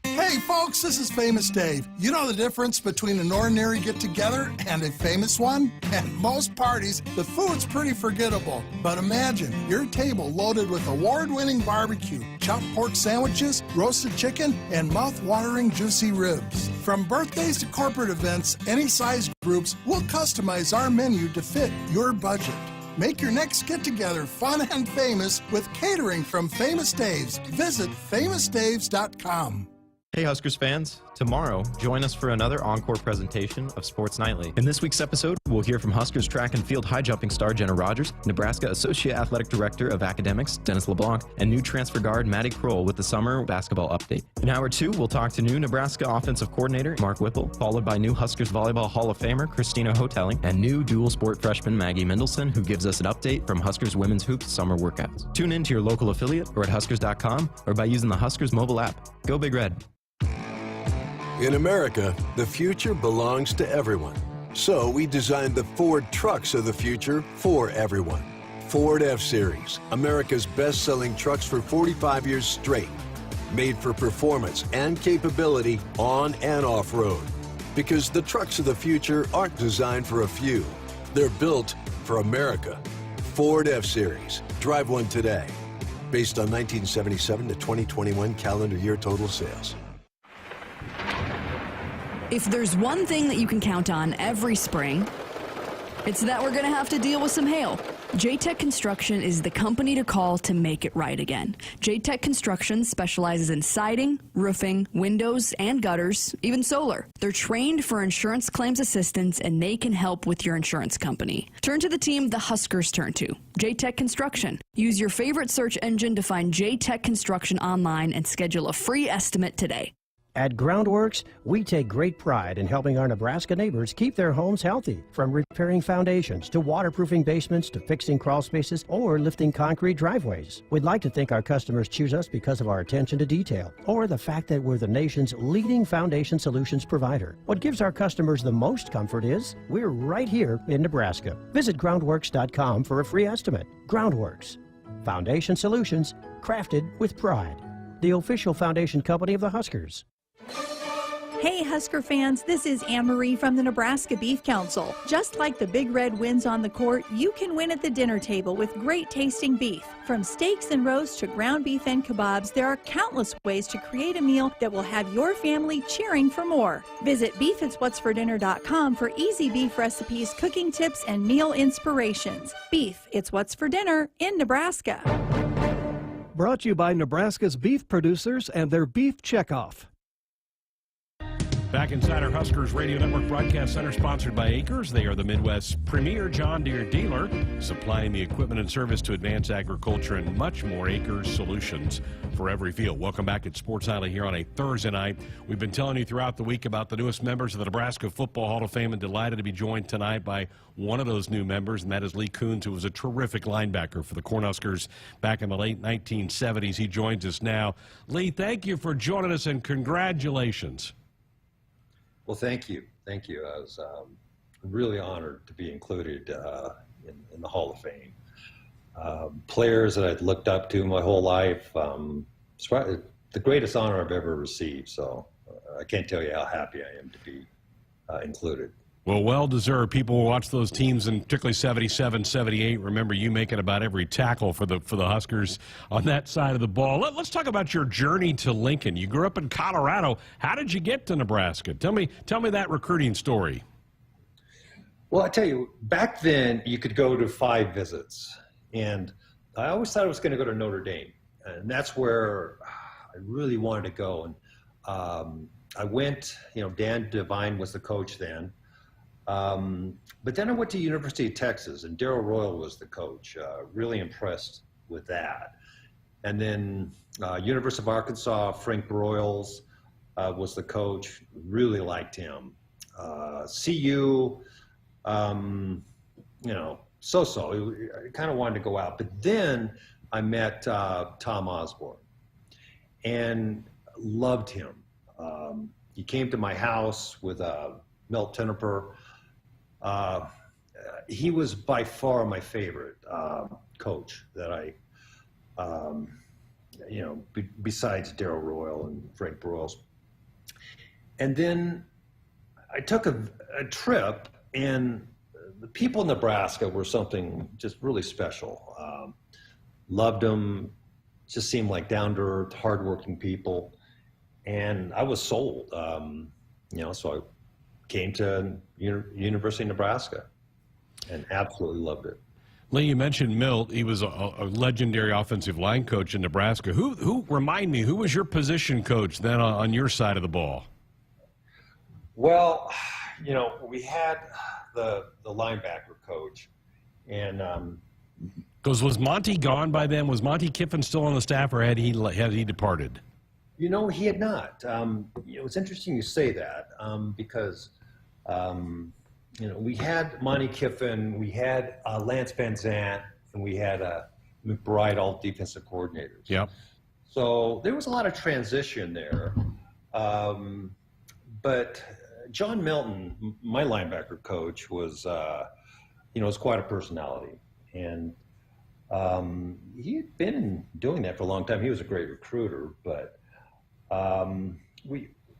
Hey folks, this is Famous Dave. You know the difference between an ordinary get-together and a famous one? At most parties, the food's pretty forgettable. But imagine your table loaded with award-winning barbecue, chopped pork sandwiches, roasted chicken, and mouth-watering juicy ribs. From birthdays to corporate events, any size groups, we'll customize our menu to fit your budget. Make your next get-together fun and famous with catering from Famous Dave's. Visit famousdaves.com. Hey Huskers fans, tomorrow join us for another encore presentation of Sports Nightly. In this week's episode, we'll hear from Huskers track and field high jumping star Jenna Rogers, Nebraska Associate Athletic Director of Academics Dennis LeBlanc, and new transfer guard Maddie Kroll with the summer basketball update. In hour 2, we'll talk to new Nebraska Offensive Coordinator Mark Whipple, followed by new Huskers Volleyball Hall of Famer Christina Hotelling, and new dual sport freshman Maggie Mendelson, who gives us an update from Huskers Women's Hoops summer workouts. Tune in to your local affiliate or at Huskers.com or by using the Huskers mobile app. Go Big Red! In America, the future belongs to everyone. So we designed the Ford trucks of the future for everyone. Ford F-Series, America's best-selling trucks for 45 years straight. Made for performance and capability on and off-road. Because the trucks of the future aren't designed for a few. They're built for America. Ford F-Series. Drive one today. Based on 1977 to 2021 calendar year total sales. If there's one thing that you can count on every spring, it's that we're going to have to deal with some hail. J-Tech Construction is the company to call to make it right again. J-Tech Construction specializes in siding, roofing, windows, and gutters, even solar. They're trained for insurance claims assistance, and they can help with your insurance company. Turn to the team the Huskers turn to, J-Tech Construction. Use your favorite search engine to find J-Tech Construction online and schedule a free estimate today. At Groundworks, we take great pride in helping our Nebraska neighbors keep their homes healthy. From repairing foundations to waterproofing basements to fixing crawl spaces or lifting concrete driveways. We'd like to think our customers choose us because of our attention to detail or the fact that we're the nation's leading foundation solutions provider. What gives our customers the most comfort is we're right here in Nebraska. Visit groundworks.com for a free estimate. Groundworks. Foundation solutions crafted with pride. The official foundation company of the Huskers. Hey Husker fans, this is Anne-Marie from the Nebraska Beef Council. Just like the Big Red wins on the court, you can win at the dinner table with great tasting beef. From steaks and roasts to ground beef and kebabs, there are countless ways to create a meal that will have your family cheering for more. Visit beefitswhatsfordinner.com for easy beef recipes, cooking tips, and meal inspirations. Beef, it's what's for dinner in Nebraska. Brought to you by Nebraska's beef producers and their beef checkoff. Back inside our Huskers Radio Network Broadcast Center, sponsored by Acres. They are the Midwest's premier John Deere dealer, supplying the equipment and service to advance agriculture and much more. Acres solutions for every field. Welcome back at Sports Nightly here on a Thursday night. We've been telling you throughout the week about the newest members of the Nebraska Football Hall of Fame, and delighted to be joined tonight by one of those new members, and that is Lee Coons, who was a terrific linebacker for the Cornhuskers back in the late 1970s. He joins us now. Lee, thank you for joining us, and congratulations. Well, thank you. Thank you. I was really honored to be included in the Hall of Fame. Players that I'd looked up to my whole life, it's probably the greatest honor I've ever received. So I can't tell you how happy I am to be included. Well-deserved. People will watch those teams, and particularly 77, 78. Remember you making about every tackle for the Huskers on that side of the ball. Let's talk about your journey to Lincoln. You grew up in Colorado. How did you get to Nebraska? Tell me that recruiting story. Well, I tell you, back then you could go to 5 visits, and I always thought I was going to go to Notre Dame, and that's where I really wanted to go. And I went. Dan Devine was the coach then. But then I went to University of Texas, and Darrell Royal was the coach. Really impressed with that. And then University of Arkansas, Frank Broyles was the coach. Really liked him. CU, so-so. I kind of wanted to go out. But then I met Tom Osborne and loved him. He came to my house with Milt Tenneper. He was by far my favorite coach that besides Darrell Royal and Frank Broyles. And then I took a trip, and the people in Nebraska were something just really special. Loved them, just seemed like down-to-earth, hardworking people. And I was sold, so I came to University of Nebraska and absolutely loved it. Lee, you mentioned Milt. He was a legendary offensive line coach in Nebraska. Remind me, who was your position coach then on your side of the ball? Well, we had the linebacker coach, and was Monty gone by then? Was Monty Kiffin still on the staff, or had he departed? He had not. It's interesting you say that because, we had Monty Kiffin, we had Lance Van Zandt, and we had McBride, all defensive coordinators. Yep. So there was a lot of transition there. But John Milton, my linebacker coach, was quite a personality. And he had been doing that for a long time. He was a great recruiter, but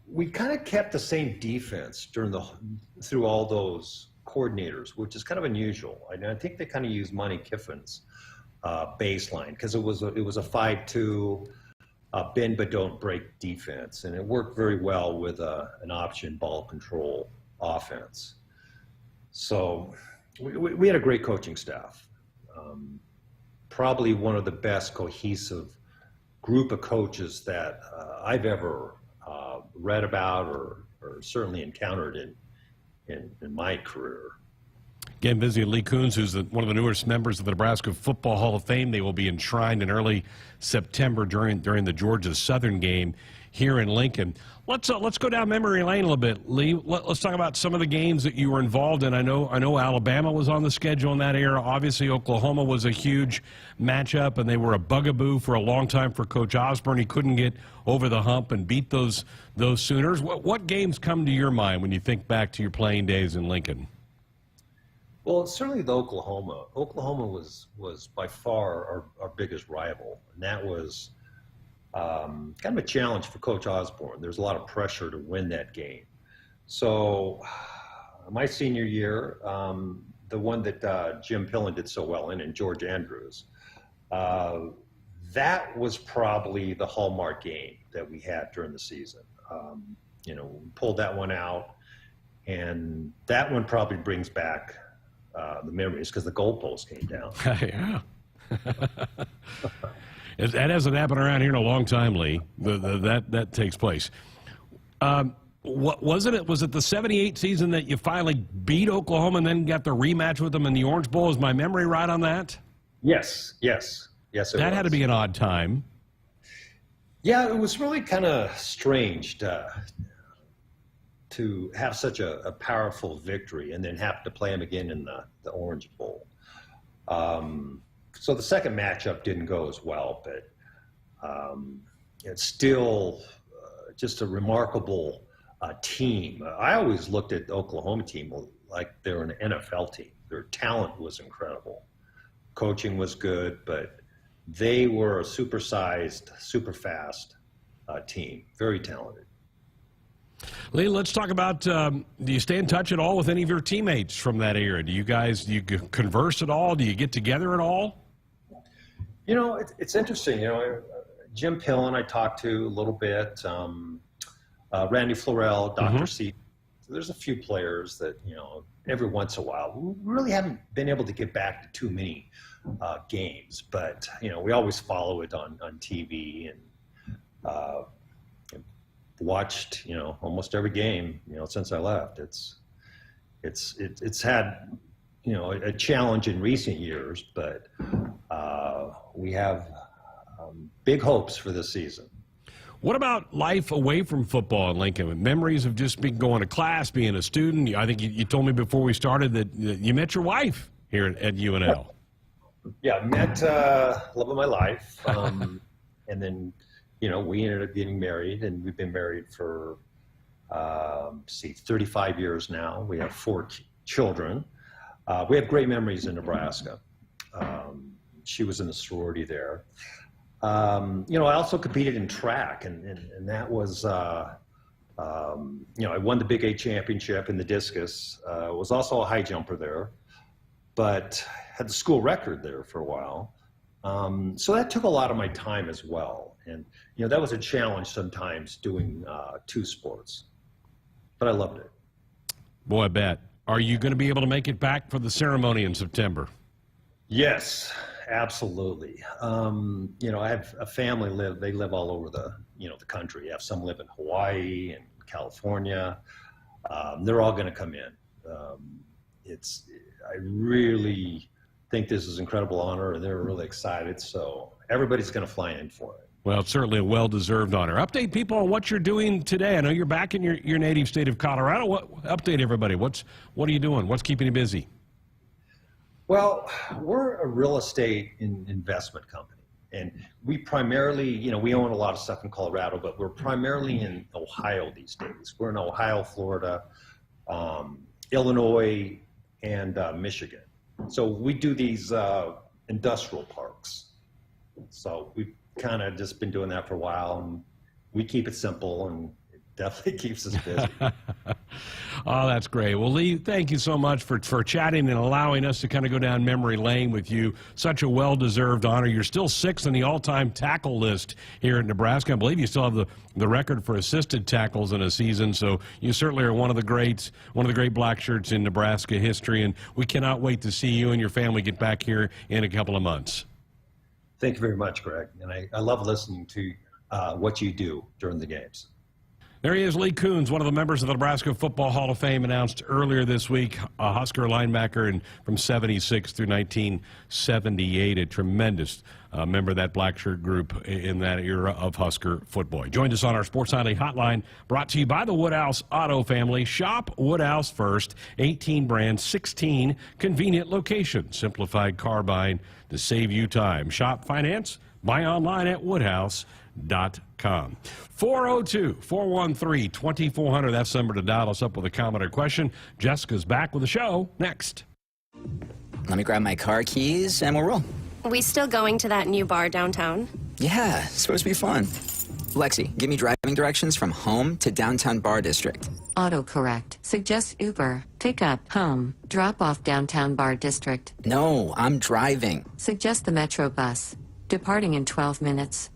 we kind of kept the same defense through all those coordinators, which is kind of unusual. I think they kind of used Monty Kiffin's baseline because it was a 5-2 bend but don't break defense, and it worked very well with an option ball control offense. So we had a great coaching staff. Probably one of the best cohesive group of coaches that I've ever read about or certainly encountered in my career. Again, visiting Lee Coons, who's one of the newest members of the Nebraska Football Hall of Fame. They will be enshrined in early September during the Georgia Southern game here in Lincoln. Let's go down memory lane a little bit, Lee. Let's talk about some of the games that you were involved in. I know Alabama was on the schedule in that era. Obviously, Oklahoma was a huge matchup, and they were a bugaboo for a long time for Coach Osborne. He couldn't get over the hump and beat those Sooners. What games come to your mind when you think back to your playing days in Lincoln? Well, certainly the Oklahoma. Oklahoma was by far our biggest rival, and that was kind of a challenge for Coach Osborne. There's a lot of pressure to win that game. So my senior year, the one that Jim Pillen did so well in, and George Andrews, that was probably the hallmark game that we had during the season. We pulled that one out, and that one probably brings back the memories because the goalpost came down. Yeah. That hasn't happened around here in a long time, Lee. That takes place. What was it? Was it the '78 season that you finally beat Oklahoma and then got the rematch with them in the Orange Bowl? Is my memory right on that? Yes. That had to be an odd time. Yeah, it was really kind of strange to have such a powerful victory and then have to play them again in the Orange Bowl. So the second matchup didn't go as well, but it's still just a remarkable team. I always looked at the Oklahoma team like they're an NFL team. Their talent was incredible. Coaching was good, but they were a supersized, super fast team, very talented. Lee, let's talk about, do you stay in touch at all with any of your teammates from that era? Do you converse at all? Do you get together at all? You know, it's interesting. You know, Jim Pillen I talked to a little bit. Randy Florell, Dr. C. So there's a few players that, you know, every once in a while, we really haven't been able to get back to too many games. But, you know, we always follow it on TV and watched, you know, almost every game, you know, since I left. It's had, you know, a challenge in recent years, but we have big hopes for this season. What about life away from football in Lincoln? Memories of just going to class, being a student. I think you told me before we started that you met your wife here at UNL. Yeah, met love of my life, and then, you know, we ended up getting married, and we've been married for 35 years now. We have 4 children. We have great memories in Nebraska. She was in the sorority there. You know, I also competed in track, and that was, you know, I won the Big 8 championship in the discus. Was also a high jumper there, but had the school record there for a while. So that took a lot of my time as well. And, you know, that was a challenge sometimes doing 2 sports, but I loved it. Boy, I bet. Are you going to be able to make it back for the ceremony in September? Yes, absolutely. You know, I have a family they live all over the country. I have some live in Hawaii and California. They're all going to come in. I really think this is an incredible honor, and they're really excited. So everybody's going to fly in for it. Well, it's certainly a well-deserved honor. Update people on what you're doing today. I know you're back in your native state of Colorado. Update everybody. What are you doing? What's keeping you busy? Well, we're a real estate investment company, and we primarily, you know, we own a lot of stuff in Colorado, but we're primarily in Ohio these days. We're in Ohio, Florida, Illinois, and Michigan. So we do these industrial parks. So we've kind of just been doing that for a while, and we keep it simple, and it definitely keeps us busy. Oh, that's great. Well, Lee, thank you so much for chatting and allowing us to kind of go down memory lane with you. Such a well-deserved honor. You're still 6th on the all-time tackle list here at Nebraska. I believe you still have the record for assisted tackles in a season, so you certainly are one of the great black shirts in Nebraska history, and we cannot wait to see you and your family get back here in a couple of months. Thank you very much, Greg. And I love listening to what you do during the games. There he is, Lee Coons, one of the members of the Nebraska Football Hall of Fame, announced earlier this week, a Husker linebacker and from 76 through 1978, a tremendous member of that black shirt group in that era of Husker football. He joined us on our Sports Nightly hotline, brought to you by the Woodhouse Auto family. Shop Woodhouse first, 18 brands, 16 convenient locations. Simplified car buying to save you time. Shop, finance, buy online at woodhouse.com. 402-413-2400. That's the number to dial us up with a comment or question. Jessica's back with the show next. Let me grab my car keys and we'll roll. We still going to that new bar downtown? Yeah, it's supposed to be fun. Lexi, give me driving directions from home to downtown bar district. Autocorrect. Suggest Uber. Pickup. Home. Drop off downtown bar district. No, I'm driving. Suggest the Metro bus. Departing in 12 minutes.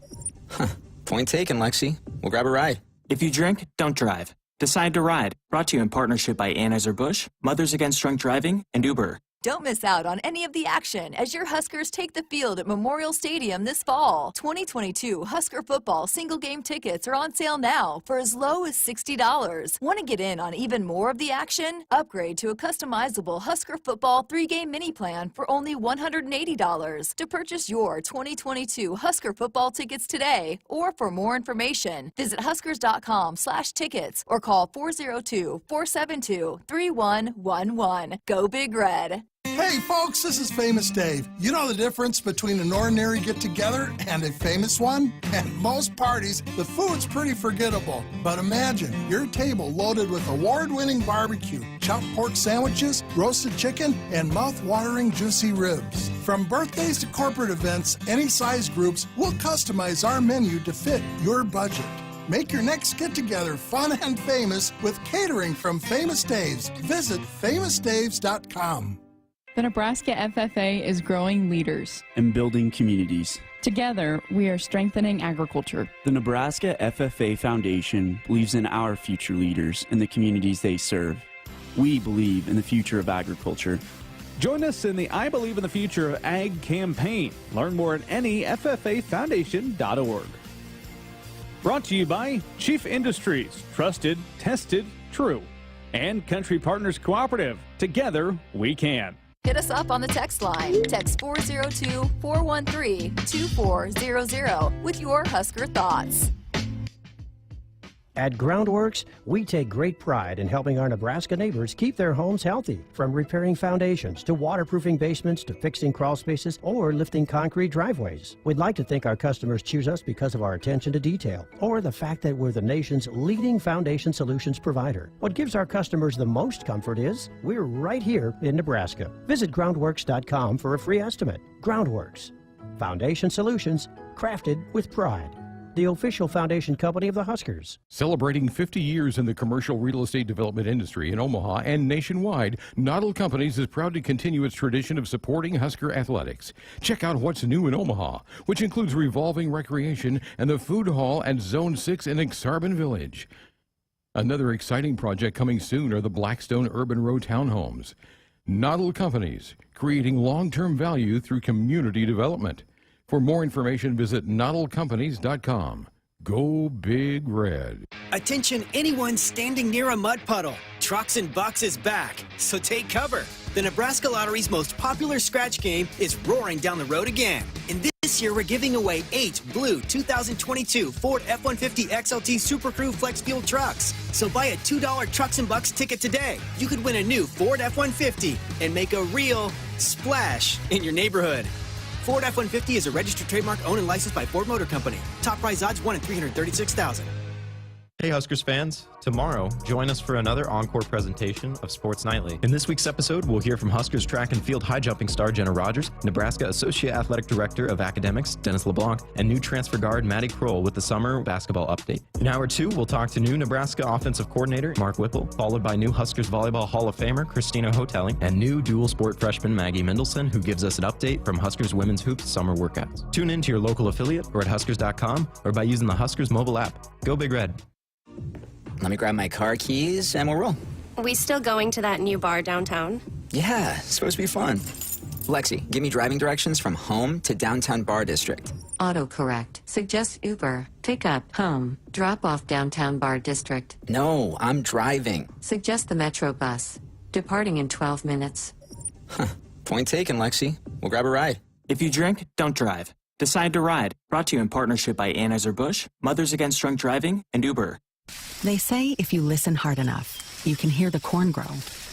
Huh. Point taken, Lexi. We'll grab a ride. If you drink, don't drive. Decide to ride. Brought to you in partnership by Anheuser-Busch, Mothers Against Drunk Driving, and Uber. Don't miss out on any of the action as your Huskers take the field at Memorial Stadium this fall. 2022 Husker football single game tickets are on sale now for as low as $60. Want to get in on even more of the action? Upgrade to a customizable Husker football 3-game mini plan for only $180. To purchase your 2022 Husker football tickets today or for more information, visit huskers.com/tickets or call 402-472-3111. Go Big Red. Hey folks, this is Famous Dave. You know the difference between an ordinary get-together and a famous one? At most parties, the food's pretty forgettable. But imagine your table loaded with award-winning barbecue, chopped pork sandwiches, roasted chicken, and mouth-watering juicy ribs. From birthdays to corporate events, any size groups, we'll customize our menu to fit your budget. Make your next get-together fun and famous with catering from Famous Dave's. Visit famousdaves.com. The Nebraska FFA is growing leaders and building communities. Together, we are strengthening agriculture. The Nebraska FFA Foundation believes in our future leaders and the communities they serve. We believe in the future of agriculture. Join us in the I Believe in the Future of Ag campaign. Learn more at neffafoundation.org. Brought to you by Chief Industries, trusted, tested, true. And Country Partners Cooperative. Together, we can. Hit us up on the text line. Text 402-413-2400 with your Husker thoughts. At Groundworks, we take great pride in helping our Nebraska neighbors keep their homes healthy. From repairing foundations to waterproofing basements to fixing crawl spaces or lifting concrete driveways. We'd like to think our customers choose us because of our attention to detail or the fact that we're the nation's leading foundation solutions provider. What gives our customers the most comfort is we're right here in Nebraska. Visit groundworks.com for a free estimate. Groundworks. Foundation solutions crafted with pride. The official foundation company of the Huskers. Celebrating 50 years in the commercial real estate development industry in Omaha and nationwide, Noddle Companies is proud to continue its tradition of supporting Husker athletics. Check out what's new in Omaha, which includes revolving recreation and the food hall at Zone 6 in Exarban Village. Another exciting project coming soon are the Blackstone Urban Row townhomes. Noddle Companies, creating long-term value through community development. For more information, visit noddlecompanies.com. Go Big Red. Attention anyone standing near a mud puddle. Trucks and Bucks is back, so take cover. The Nebraska Lottery's most popular scratch game is roaring down the road again. And this year we're giving away 8 blue 2022 Ford F-150 XLT Super Crew Flex Fuel trucks. So buy a $2 Trucks and Bucks ticket today. You could win a new Ford F-150 and make a real splash in your neighborhood. Ford F-150 is a registered trademark owned and licensed by Ford Motor Company. Top prize odds 1 in 336,000. Hey Huskers fans, tomorrow join us for another encore presentation of Sports Nightly. In this week's episode, we'll hear from Huskers track and field high jumping star Jenna Rogers, Nebraska Associate Athletic Director of Academics Dennis LeBlanc, and new transfer guard Maddie Kroll with the summer basketball update. In hour 2, we'll talk to new Nebraska offensive coordinator Mark Whipple, followed by new Huskers volleyball Hall of Famer Christina Hotelling, and new dual sport freshman Maggie Mendelson, who gives us an update from Huskers women's hoops summer workouts. Tune in to your local affiliate or at huskers.com or by using the Huskers mobile app. Go Big Red. Let me grab my car keys and we'll roll. Are we still going to that new bar downtown? Yeah, it's supposed to be fun. Lexi, give me driving directions from home to downtown bar district. Autocorrect. Suggest Uber. Pick up. Home. Drop off downtown bar district. No, I'm driving. Suggest the Metro bus. Departing in 12 minutes. Point taken, Lexi. We'll grab a ride. If you drink, don't drive. Decide to ride. Brought to you in partnership by Anheuser-Busch, Mothers Against Drunk Driving, and Uber. They say if you listen hard enough, you can hear the corn grow.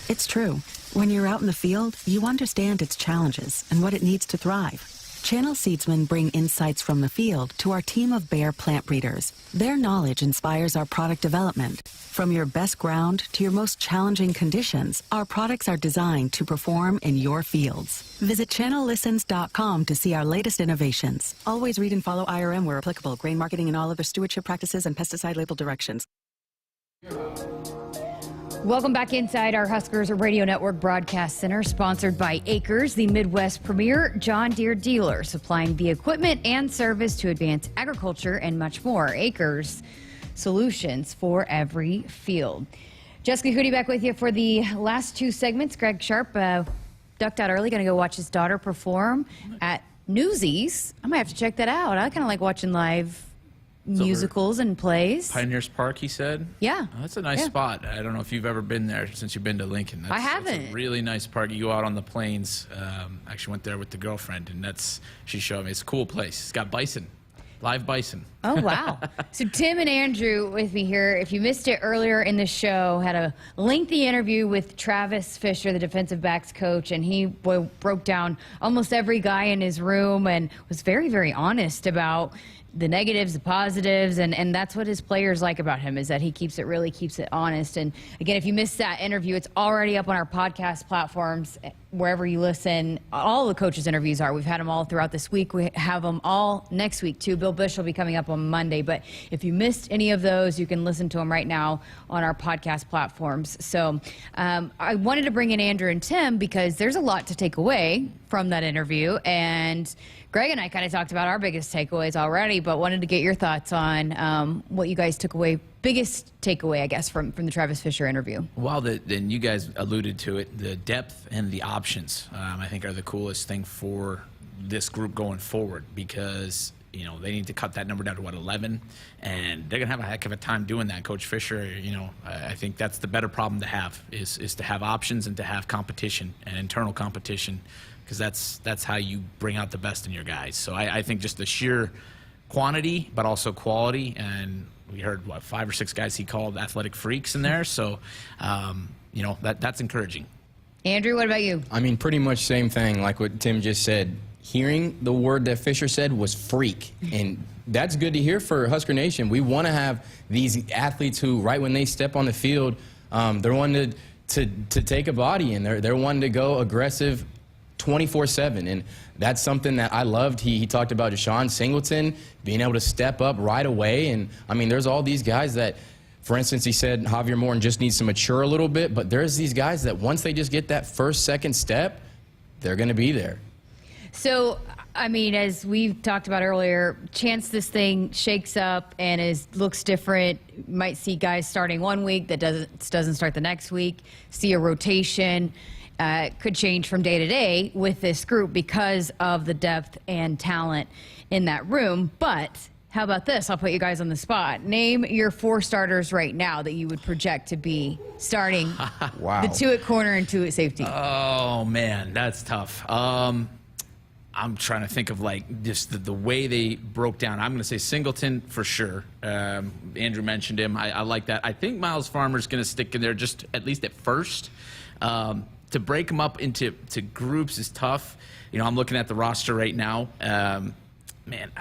It's true. When you're out in the field, you understand its challenges and what it needs to thrive. Channel Seedsmen bring insights from the field to our team of Bayer plant breeders. Their knowledge inspires our product development. From your best ground to your most challenging conditions, our products are designed to perform in your fields. Visit channellistens.com to see our latest innovations. Always read and follow IRM where applicable, grain marketing and all other stewardship practices and pesticide label directions. Welcome back inside our Huskers Radio Network Broadcast Center, sponsored by Acres, the Midwest premier John Deere dealer, supplying the equipment and service to advance agriculture and much more. Acres, solutions for every field. Jessica Coody back with you for the last 2 segments. Greg Sharpe ducked out early, going to go watch his daughter perform at Newsies. I might have to check that out. I kind of like watching live musicals and plays. Pioneers Park, he said. Yeah. Oh, that's a nice spot. I don't know if you've ever been there since you've been to Lincoln. I haven't. It's a really nice park. You go out on the plains. Actually went there with the girlfriend, and she showed me. It's a cool place. It's got bison. Live bison. Oh, wow. So Tim and Andrew with me here. If you missed it earlier in the show, had a lengthy interview with Travis Fisher, the defensive backs coach, and he broke down almost every guy in his room and was very, very honest about the negatives, the positives, and that's what his players like about him, is that he keeps it honest. And again, if you missed that interview, it's already up on our podcast platforms, wherever you listen. All the coaches' interviews are. We've had them all throughout this week. We have them all next week, too. Bill Bush will be coming up on Monday. But if you missed any of those, you can listen to them right now on our podcast platforms. So I wanted to bring in Andrew and Tim because there's a lot to take away from that interview. And Greg and I kind of talked about our biggest takeaways already, but wanted to get your thoughts on what you guys took away, biggest takeaway, I guess, from the Travis Fisher interview. Well, then you guys alluded to it. The depth and the options, I think, are the coolest thing for this group going forward because, you know, they need to cut that number down to, 11? And they're going to have a heck of a time doing that. Coach Fisher, you know, I think that's the better problem to have is to have options and to have competition and internal competition because that's how you bring out the best in your guys. So I think just the sheer quantity but also quality, and we heard, 5 or 6 guys he called athletic freaks in there. So, you know, that's encouraging. Andrew, what about you? I mean, pretty much same thing like what Tim just said. Hearing the word that Fisher said was freak, and that's good to hear for Husker Nation. We want to have these athletes who, right when they step on the field, they're wanting to take a body, and they're wanting to go aggressive 24/7, and that's something that I loved. He talked about Deshaun Singleton being able to step up right away, and I mean, there's all these guys that, for instance, he said Javier Morton just needs to mature a little bit, but there's these guys that once they just get that first, second step, they're going to be there. So, I mean, as we've talked about earlier, chance this thing shakes up and looks different. You might see guys starting one week that doesn't start the next week, see a rotation. Could change from day to day with this group because of the depth and talent in that room. But how about this? I'll put you guys on the spot. Name your 4 starters right now that you would project to be starting. Wow. The 2 at corner and 2 at safety. Oh, man, that's tough. I'm trying to think of like just the way they broke down. I'm going to say Singleton for sure. Andrew mentioned him. I like that. I think Miles Farmer's going to stick in there just at least at first. To break them up into groups is tough. You know, I'm looking at the roster right now. Man,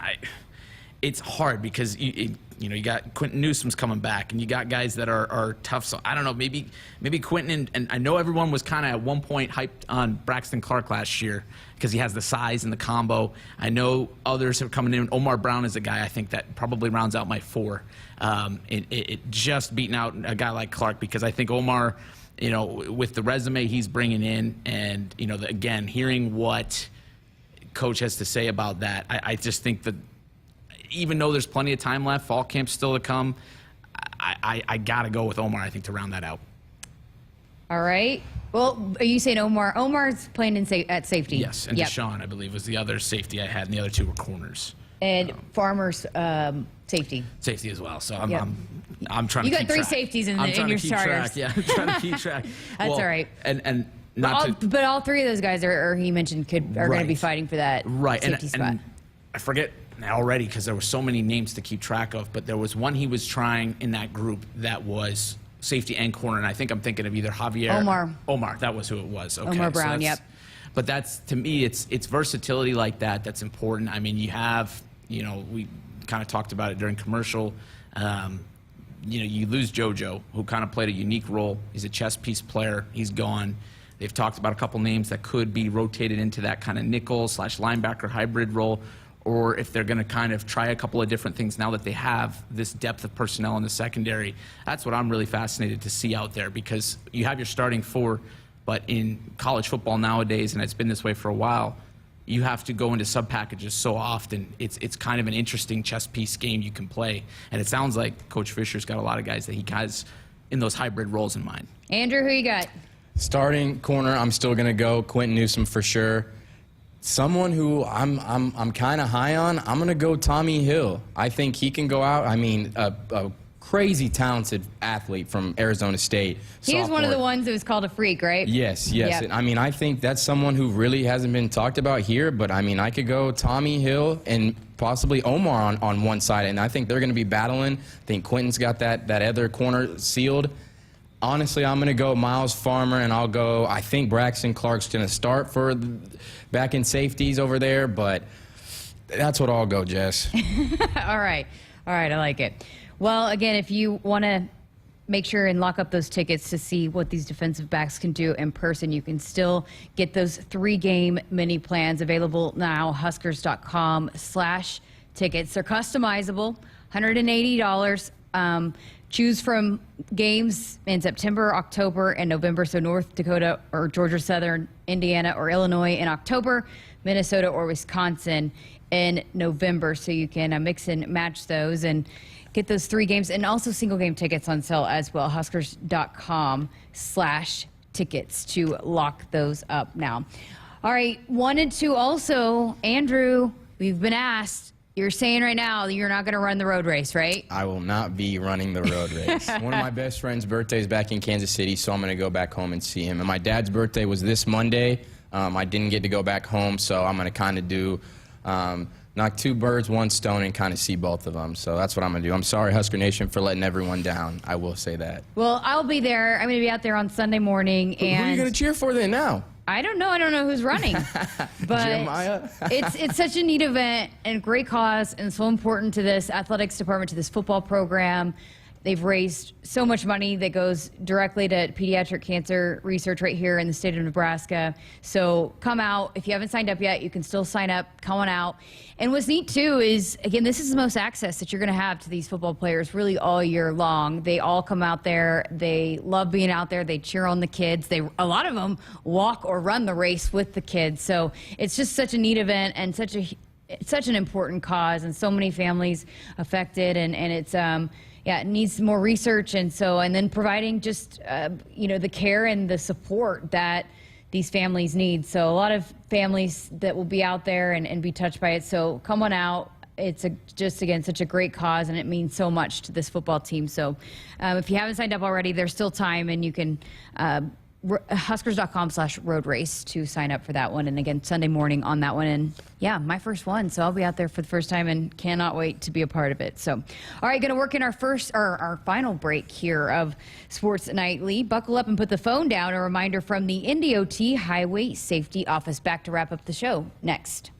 it's hard because you know you got Quentin Newsom's coming back, and you got guys that are tough. So I don't know. Maybe Quentin and I know everyone was kind of at one point hyped on Braxton Clark last year because he has the size and the combo. I know others are coming in. Omar Brown is a guy I think that probably rounds out my 4. It just beating out a guy like Clark because I think Omar, you know, with the resume he's bringing in, and you know, again, hearing what Coach has to say about that, I just think that even though there's plenty of time left, fall camp's still to come, I gotta go with Omar, I think, to round that out. All right. Well, are you saying Omar? Omar's playing at safety. Yes, and Deshaun, I believe, was the other safety I had, and the other 2 were corners. And Farmer's safety. Safety as well. So I'm trying to keep track. You got 3 safeties in your starters. Yeah, I'm trying to keep track. That's all right. And but all 3 of those guys are he mentioned are going to be fighting for that safety spot. And I forget already because there were so many names to keep track of, but there was one he was trying in that group that was safety and corner, and I think I'm thinking of either Javier Omar, that was who it was. Okay, Omar Brown, yep. But that's, to me, it's versatility like that's important. I mean, you have, you know, we kind of talked about it during commercial. You know, you lose JoJo, who kind of played a unique role. He's a chess piece player. He's gone. They've talked about a couple names that could be rotated into that kind of nickel/linebacker hybrid role, or if they're going to kind of try a couple of different things now that they have this depth of personnel in the secondary. That's what I'm really fascinated to see out there, because you have your starting 4, but in college football nowadays, and it's been this way for a while, you have to go into sub-packages so often. It's kind of an interesting chess piece game you can play. And it sounds like Coach Fisher's got a lot of guys that he has in those hybrid roles in mind. Andrew, who you got? Starting corner, I'm still going to go Quentin Newsom for sure. Someone who I'm kind of high on, I'm going to go Tommy Hill. I think he can go out. I mean, a crazy talented athlete from Arizona State. He was one of the ones that was called a freak, right? Yes. Yep. And, I mean, I think that's someone who really hasn't been talked about here, but I mean, I could go Tommy Hill and possibly Omar on one side, and I think they're going to be battling. I think Quentin's got that other corner sealed. Honestly, I'm going to go Miles Farmer, and I think Braxton Clark's going to start for back in safeties over there, but that's what I'll go, Jess. All right, I like it. Well, again, if you want to make sure and lock up those tickets to see what these defensive backs can do in person, you can still get those 3-game mini plans available now, huskers.com/tickets. tickets. They're customizable, $180. Choose from games in September, October, and November. So North Dakota or Georgia Southern, Indiana or Illinois in October, Minnesota or Wisconsin in November. So you can mix and match those and get those 3 games, and also single game tickets on sale as well. Huskers.com/tickets to lock those up now. All right, wanted to also, Andrew, we've been asked, you're saying right now that you're not going to run the road race, right? I will not be running the road race. One of my best friend's birthdays back in Kansas City, so I'm going to go back home and see him. And my dad's birthday was this Monday. I didn't get to go back home, so I'm going to kind of do knock 2 birds, 1 stone, and kind of see both of them. So that's what I'm going to do. I'm sorry, Husker Nation, for letting everyone down. I will say that. Well, I'll be there. I'm going to be out there on Sunday morning. And who are you going to cheer for then now? I don't know. I don't know who's running. But Jeremiah? it's such a neat event and great cause and so important to this athletics department, to this football program. They've raised so much money that goes directly to pediatric cancer research right here in the state of Nebraska. So come out. If you haven't signed up yet, you can still sign up. Come on out. And what's neat, too, is, again, this is the most access that you're going to have to these football players really all year long. They all come out there. They love being out there. They cheer on the kids. A lot of them walk or run the race with the kids. So it's just such a neat event and such an important cause, and so many families affected. And it's it needs more research, and then providing just the care and the support that these families need. So a lot of families that will be out there and be touched by it. So come on out. It's again such a great cause, and it means so much to this football team. So if you haven't signed up already, there's still time, and you can Huskers.com/road race to sign up for that one. And again, Sunday morning on that one. And yeah, my first one. So I'll be out there for the first time and cannot wait to be a part of it. So, all right, going to work in our final break here of Sports Nightly. Buckle up and put the phone down. A reminder from the NDOT Highway Safety Office. Back to wrap up the show next.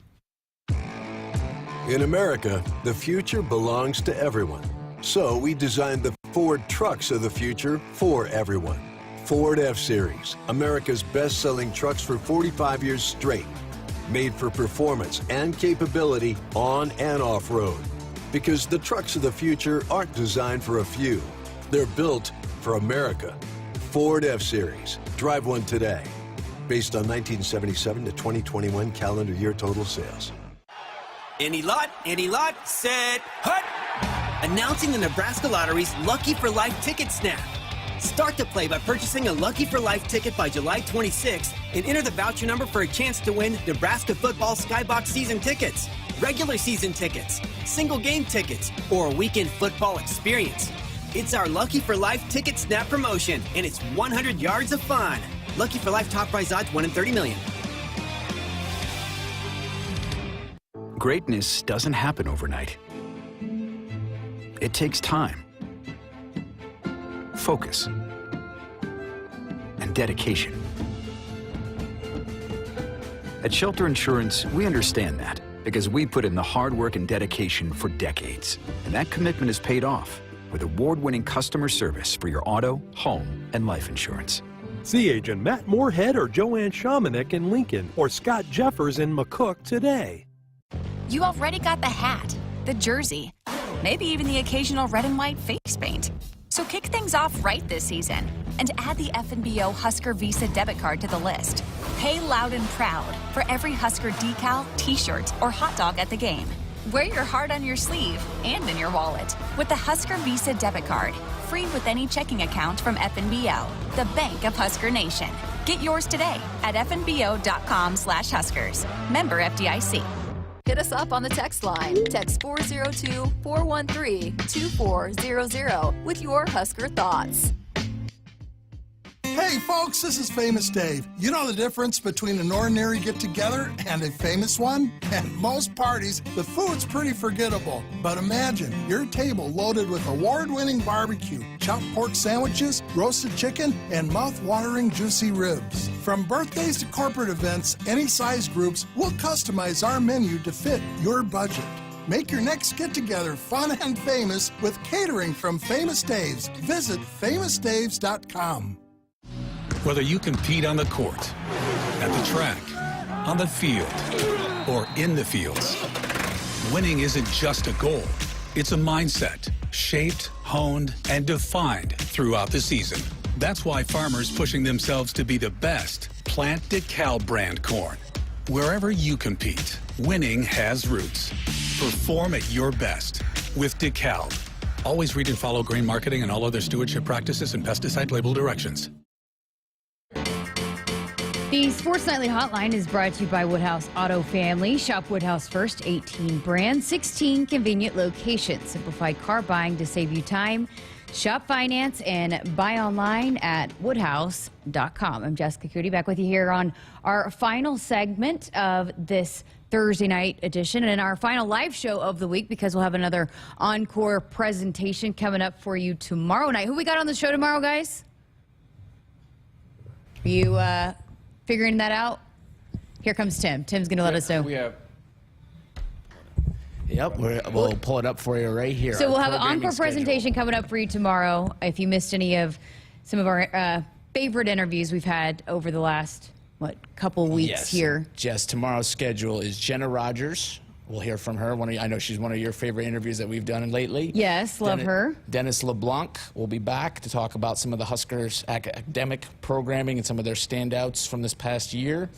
In America, the future belongs to everyone. So we designed the Ford trucks of the future for everyone. Ford F-Series, America's best-selling trucks for 45 years straight. Made for performance and capability on and off-road. Because the trucks of the future aren't designed for a few. They're built for America. Ford F-Series. Drive one today. Based on 1977 to 2021 calendar year total sales. Any lot, set, hut! Announcing the Nebraska Lottery's Lucky for Life ticket snap. Start to play by purchasing a Lucky for Life ticket by July 26th and enter the voucher number for a chance to win Nebraska football Skybox season tickets, regular season tickets, single game tickets, or a weekend football experience. It's our Lucky for Life ticket snap promotion, and it's 100 yards of fun. Lucky for Life top prize odds 1 in 30 million. Greatness doesn't happen overnight. It takes time, focus, and dedication. At Shelter Insurance, we understand that because we put in the hard work and dedication for decades. And that commitment is paid off with award-winning customer service for your auto, home, and life insurance. See Agent Matt Moorhead or Joanne Shamanek in Lincoln or Scott Jeffers in McCook today. You already got the hat, the jersey, maybe even the occasional red and white face paint. So kick things off right this season and add the FNBO Husker Visa debit card to the list. Pay loud and proud for every Husker decal, t-shirt, or hot dog at the game. Wear your heart on your sleeve and in your wallet with the Husker Visa debit card, free with any checking account from FNBO, the bank of Husker Nation. Get yours today at fnbo.com/Huskers. Member FDIC. Hit us up on the text line. Text 402-413-2400 with your Husker thoughts. Hey folks, this is Famous Dave. You know the difference between an ordinary get-together and a famous one? At most parties, the food's pretty forgettable. But imagine your table loaded with award-winning barbecue, chopped pork sandwiches, roasted chicken, and mouth-watering juicy ribs. From birthdays to corporate events, any size groups, we'll customize our menu to fit your budget. Make your next get-together fun and famous with catering from Famous Dave's. Visit famousdaves.com. Whether you compete on the court, at the track, on the field, or in the fields, Winning isn't just a goal. It's a mindset, shaped, honed, and defined throughout the season. That's why farmers pushing themselves to be the best plant DeKalb brand corn. Wherever you compete, winning has roots. Perform at your best with DeKalb. Always read and follow grain marketing and all other stewardship practices and pesticide label directions. The Sports Nightly Hotline is brought to you by Woodhouse Auto Family. Shop Woodhouse first, 18 brands, 16 convenient locations. Simplified car buying to save you time. Shop finance and buy online at woodhouse.com. I'm Jessica Coody, back with you here on our final segment of this Thursday night edition and our final live show of the week, because we'll have another encore presentation coming up for you tomorrow night. Who we got on the show tomorrow, guys? You figuring that out? Here comes Tim. Tim's going to let us know. Yep, we'll pull it up for you right here. So we'll have an encore presentation coming up for you tomorrow. If you missed any of some of our favorite interviews we've had over the last, couple weeks here. Jess, tomorrow's schedule is Jenna Rogers. We'll hear from her. I know she's one of your favorite interviews that we've done lately. Yes, love her. Dennis LeBlanc will be back to talk about some of the Huskers academic programming and some of their standouts from this past year.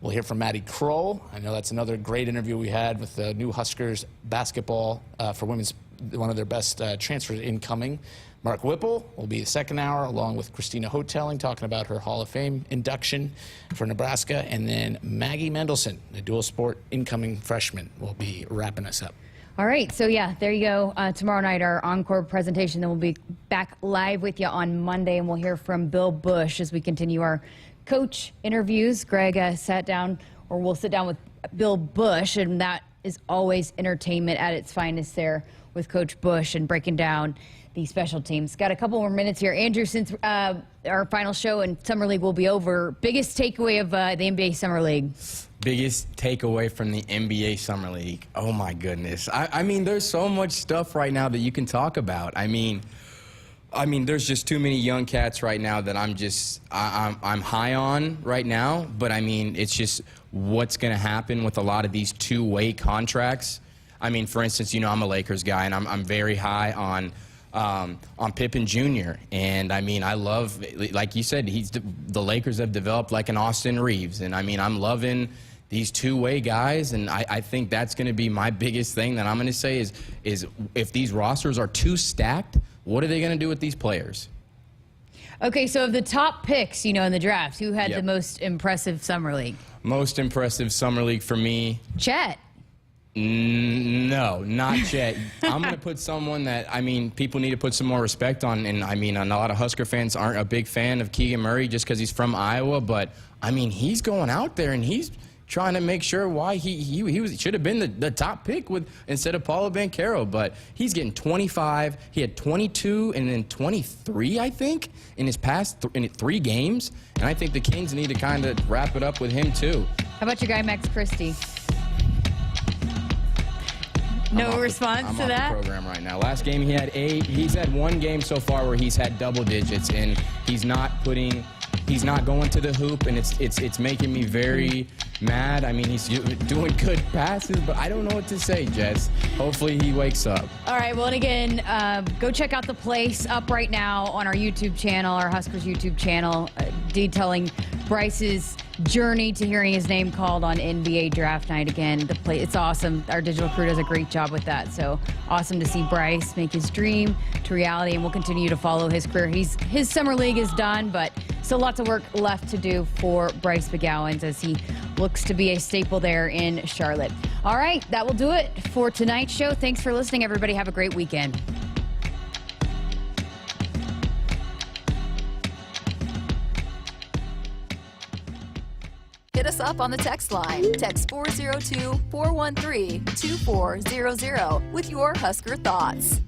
We'll hear from Maddie Kroll. I know that's another great interview we had with the new Huskers basketball for women's, one of their best transfers incoming. Mark Whipple will be the second hour, along with Christina Hoteling, talking about her Hall of Fame induction for Nebraska. And then Maggie Mendelson, the dual sport incoming freshman, will be wrapping us up. All right, so yeah, there you go. Tomorrow night, our encore presentation. Then we'll be back live with you on Monday, and we'll hear from Bill Bush as we continue our coach interviews. Greg sat down, or we'll sit down with Bill Bush, and that is always entertainment at its finest there with Coach Bush and breaking down the special teams. Got a couple more minutes here. Andrew, since our final show and Summer League will be over, biggest takeaway of the NBA Summer League? Biggest takeaway from the NBA Summer League? Oh, my goodness. I mean, there's so much stuff right now that you can talk about. I mean, there's just too many young cats right now that I'm high on right now. But, I mean, it's just what's going to happen with a lot of these two-way contracts. I mean, for instance, you know, I'm a Lakers guy, and I'm very high on Pippen Jr. And, I mean, I love, like you said, the Lakers have developed like an Austin Reeves. And, I mean, I'm loving these two-way guys, and I think that's going to be my biggest thing that I'm going to say is if these rosters are too stacked, what are they going to do with these players? Okay, so of the top picks, you know, in the draft, who had the most impressive Summer League? Most impressive Summer League for me? Chet. No, not Chet. I'm going to put someone that, I mean, people need to put some more respect on. And, I mean, a lot of Husker fans aren't a big fan of Keegan Murray just because he's from Iowa. But, I mean, he's going out there and he's trying to make sure why he should have been the top pick instead of Paulo Banchero. But he's getting 25. He had 22 and then 23, I think, in his past in 3 games. And I think the Kings need to kind of wrap it up with him, too. How about your guy, Max Christie? No response to that? I'm off the program right now. Last game he had 8. He's had 1 game so far where he's had double digits, and he's not going to the hoop, and it's making me very mad. I mean, he's doing good passes, but I don't know what to say, Jess. Hopefully he wakes up. All right, well, and again, go check out The Place up right now on our YouTube channel, our Huskers YouTube channel, detailing Bryce's journey to hearing his name called on NBA Draft Night. Again, The Place, it's awesome. Our digital crew does a great job with that, so awesome to see Bryce make his dream to reality, and we'll continue to follow his career. His summer league is done, but still lots of work left to do for Bryce McGowens as he looks to be a staple there in Charlotte. All right, that will do it for tonight's show. Thanks for listening, everybody. Have a great weekend. Hit us up on the text line. Text 402-413-2400 with your Husker thoughts.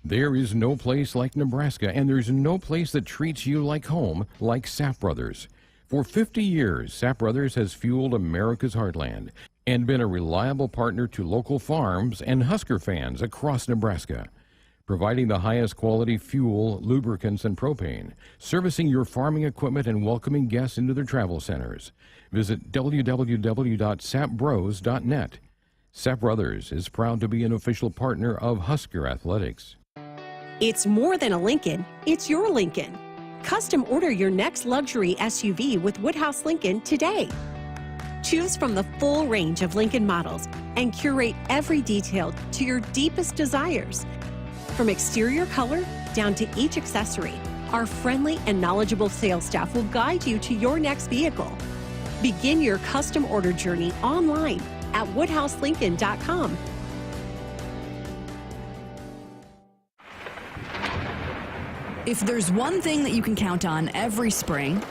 There is no place like Nebraska, and there's no place that treats you like home like Sapp Brothers. For 50 years, Sapp Brothers has fueled America's heartland and been a reliable partner to local farms and Husker fans across Nebraska, providing the highest quality fuel, lubricants, and propane, servicing your farming equipment and welcoming guests into their travel centers. Visit www.sappbros.net. Sepp Brothers is proud to be an official partner of Husker Athletics. It's more than a Lincoln, it's your Lincoln. Custom order your next luxury SUV with Woodhouse Lincoln today. Choose from the full range of Lincoln models and curate every detail to your deepest desires. From exterior color down to each accessory, our friendly and knowledgeable sales staff will guide you to your next vehicle. Begin your custom order journey online at woodhouselincoln.com. If there's one thing that you can count on every spring,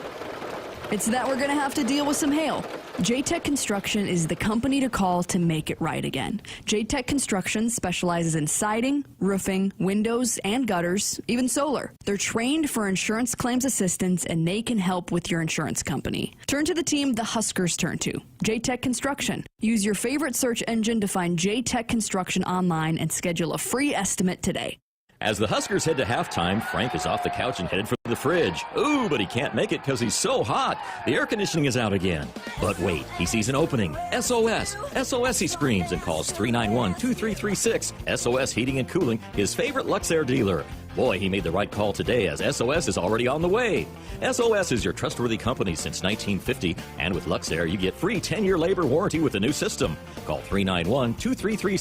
it's that we're going to have to deal with some hail. J-Tech Construction is the company to call to make it right again. J-Tech Construction specializes in siding, roofing, windows, and gutters, even solar. They're trained for insurance claims assistance, and they can help with your insurance company. Turn to the team the Huskers turn to, J-Tech Construction. Use your favorite search engine to find J-Tech Construction online and schedule a free estimate today. As the Huskers head to halftime, Frank is off the couch and headed for the fridge. Ooh, but he can't make it because he's so hot. The air conditioning is out again. But wait, he sees an opening. SOS! SOS, he screams and calls 391-2336. SOS Heating and Cooling, his favorite Luxair dealer. Boy, he made the right call today as SOS is already on the way. SOS is your trustworthy company since 1950, and with Luxair, you get free 10-year labor warranty with the new system. Call 391-2336.